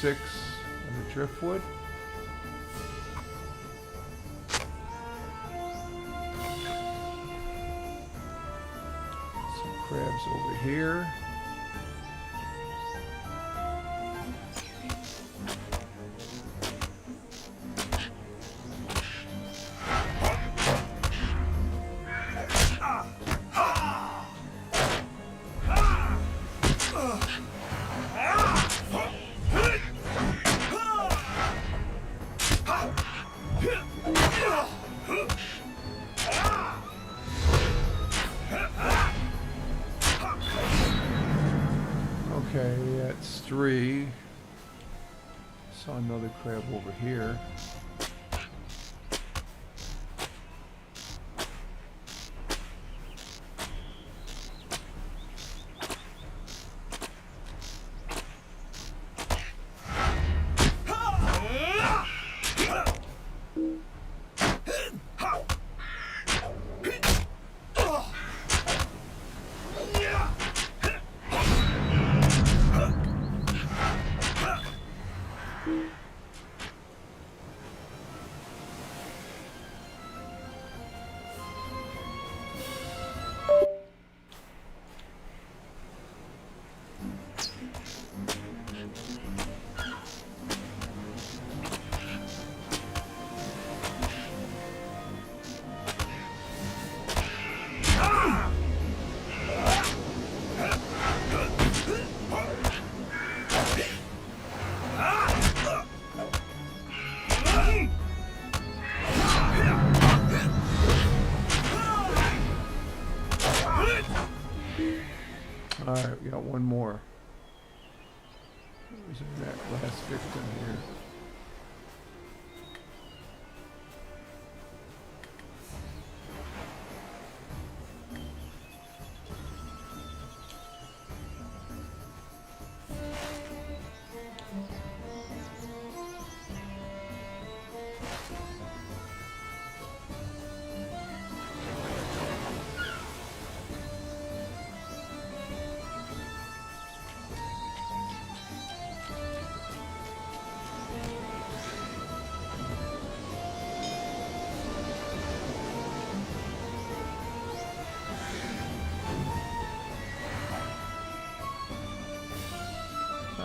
6 of the driftwood. Some crabs over here. Okay, that's 3. Saw another crab over here. Alright, we got one more. Who's that last victim here?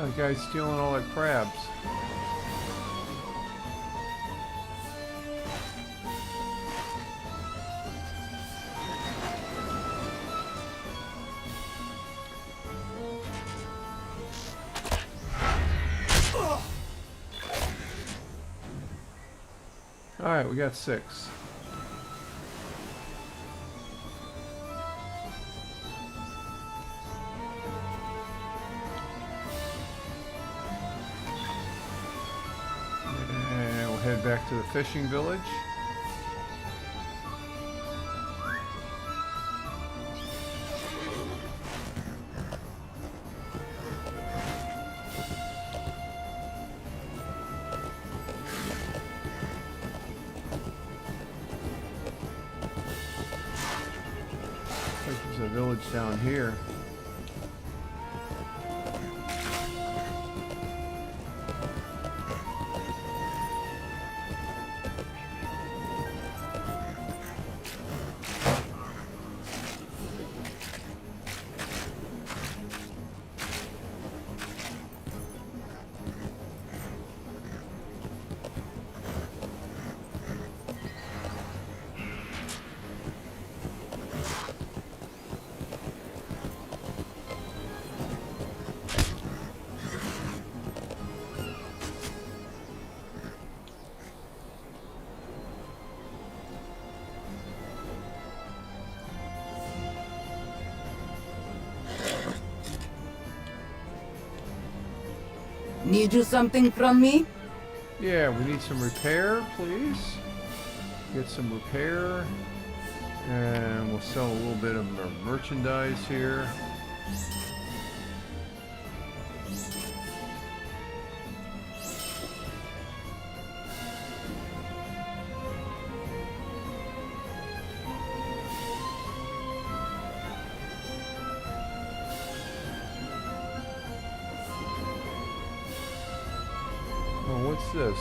Oh, the guy's stealing all the crabs. Alright, we got 6. Head back to the fishing village. Looks like there's a village down here. Need you something from me? Yeah, we need some repair, please. Get some repair. And we'll sell a little bit of our merchandise here. What's this?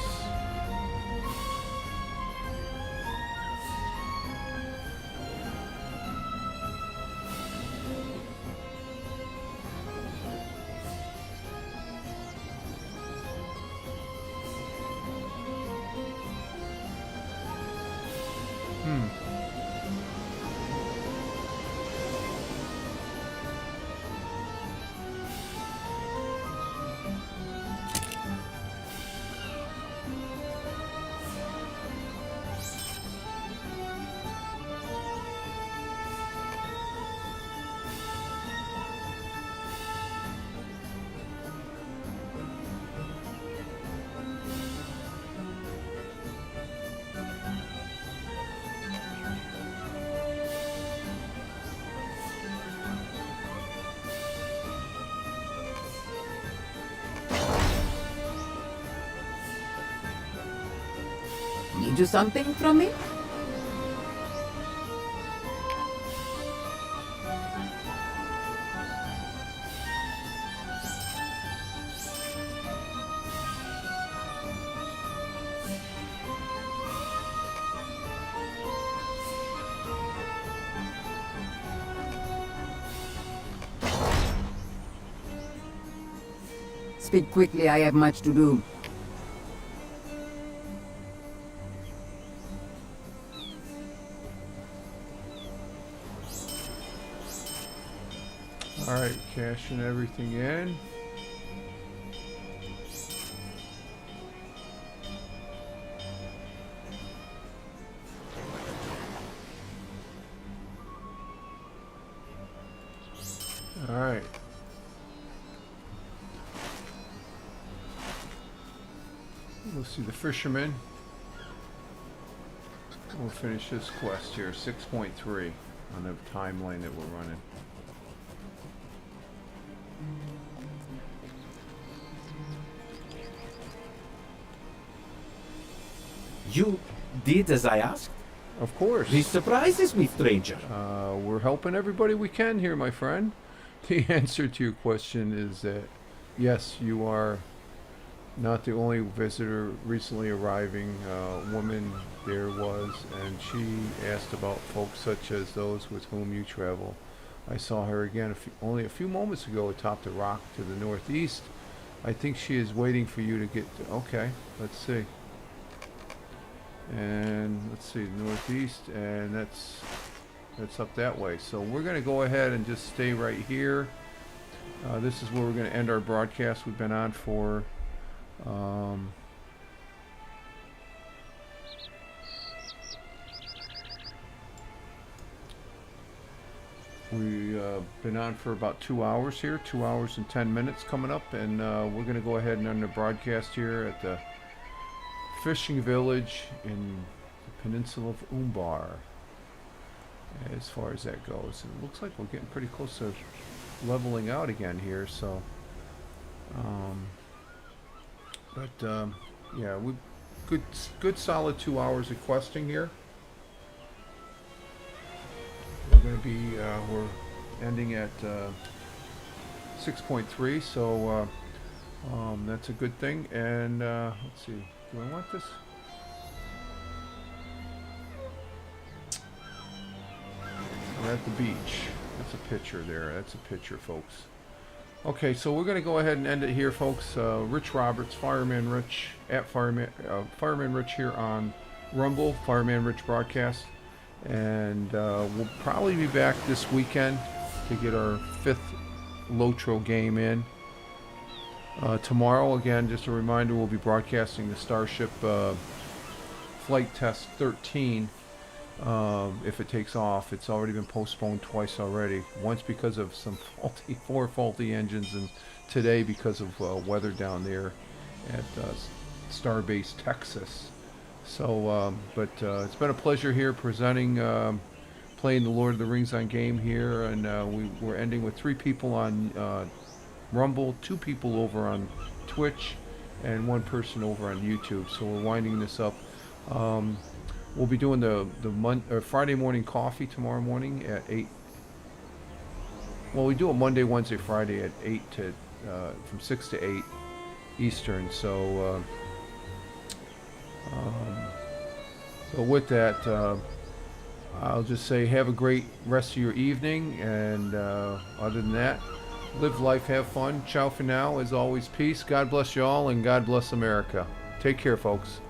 Need you something from me? Speak quickly, I have much to do. Alright, cashing everything in. Alright. We'll see the fisherman. We'll finish this quest here, 6.3 on the timeline that we're running. You did as I asked? Of course. This surprises me, stranger. We're helping everybody we can here, my friend. The answer to your question is that yes, you are not the only visitor recently arriving. Woman there was, and she asked about folks such as those with whom you travel. I saw her again only a few moments ago atop the rock to the northeast. I think she is waiting for you to get to, okay, let's see. And let's see, northeast, and that's up that way. So we're going to go ahead and just stay right here. This is where we're going to end our broadcast. We've been on for we've been on for about 2 hours here, 2 hours and 10 minutes coming up, and we're going to go ahead and end the broadcast here at the fishing village in the peninsula of Umbar, as far as that goes. And it looks like we're getting pretty close to leveling out again here, so yeah, we good solid 2 hours of questing here. We're going to be we're ending at 6.3, so that's a good thing. And let's see, do I want this? We're at the beach. That's a picture there. That's a picture, folks. Okay, so we're going to go ahead and end it here, folks. Rich Roberts, Fireman Rich, at Fireman Rich here on Rumble, Fireman Rich broadcast. And we'll probably be back this weekend to get our 5th LOTRO game in. Tomorrow, again, just a reminder, we'll be broadcasting the Starship Flight Test 13. If it takes off. It's already been postponed twice already. Once because of some four faulty engines, and today because of weather down there at Starbase, Texas. So, but it's been a pleasure here presenting, playing the Lord of the Rings on game here, and we're ending with 3 people on Rumble, 2 people over on Twitch, and 1 person over on YouTube. So we're winding this up. We'll be doing the Friday morning coffee tomorrow morning at 8. Well, we do it Monday, Wednesday, Friday at 8 to from 6 to 8 Eastern. So So with that, I'll just say have a great rest of your evening, and other than that, live life, have fun. Ciao for now. As always, peace. God bless you all, and God bless America. Take care, folks.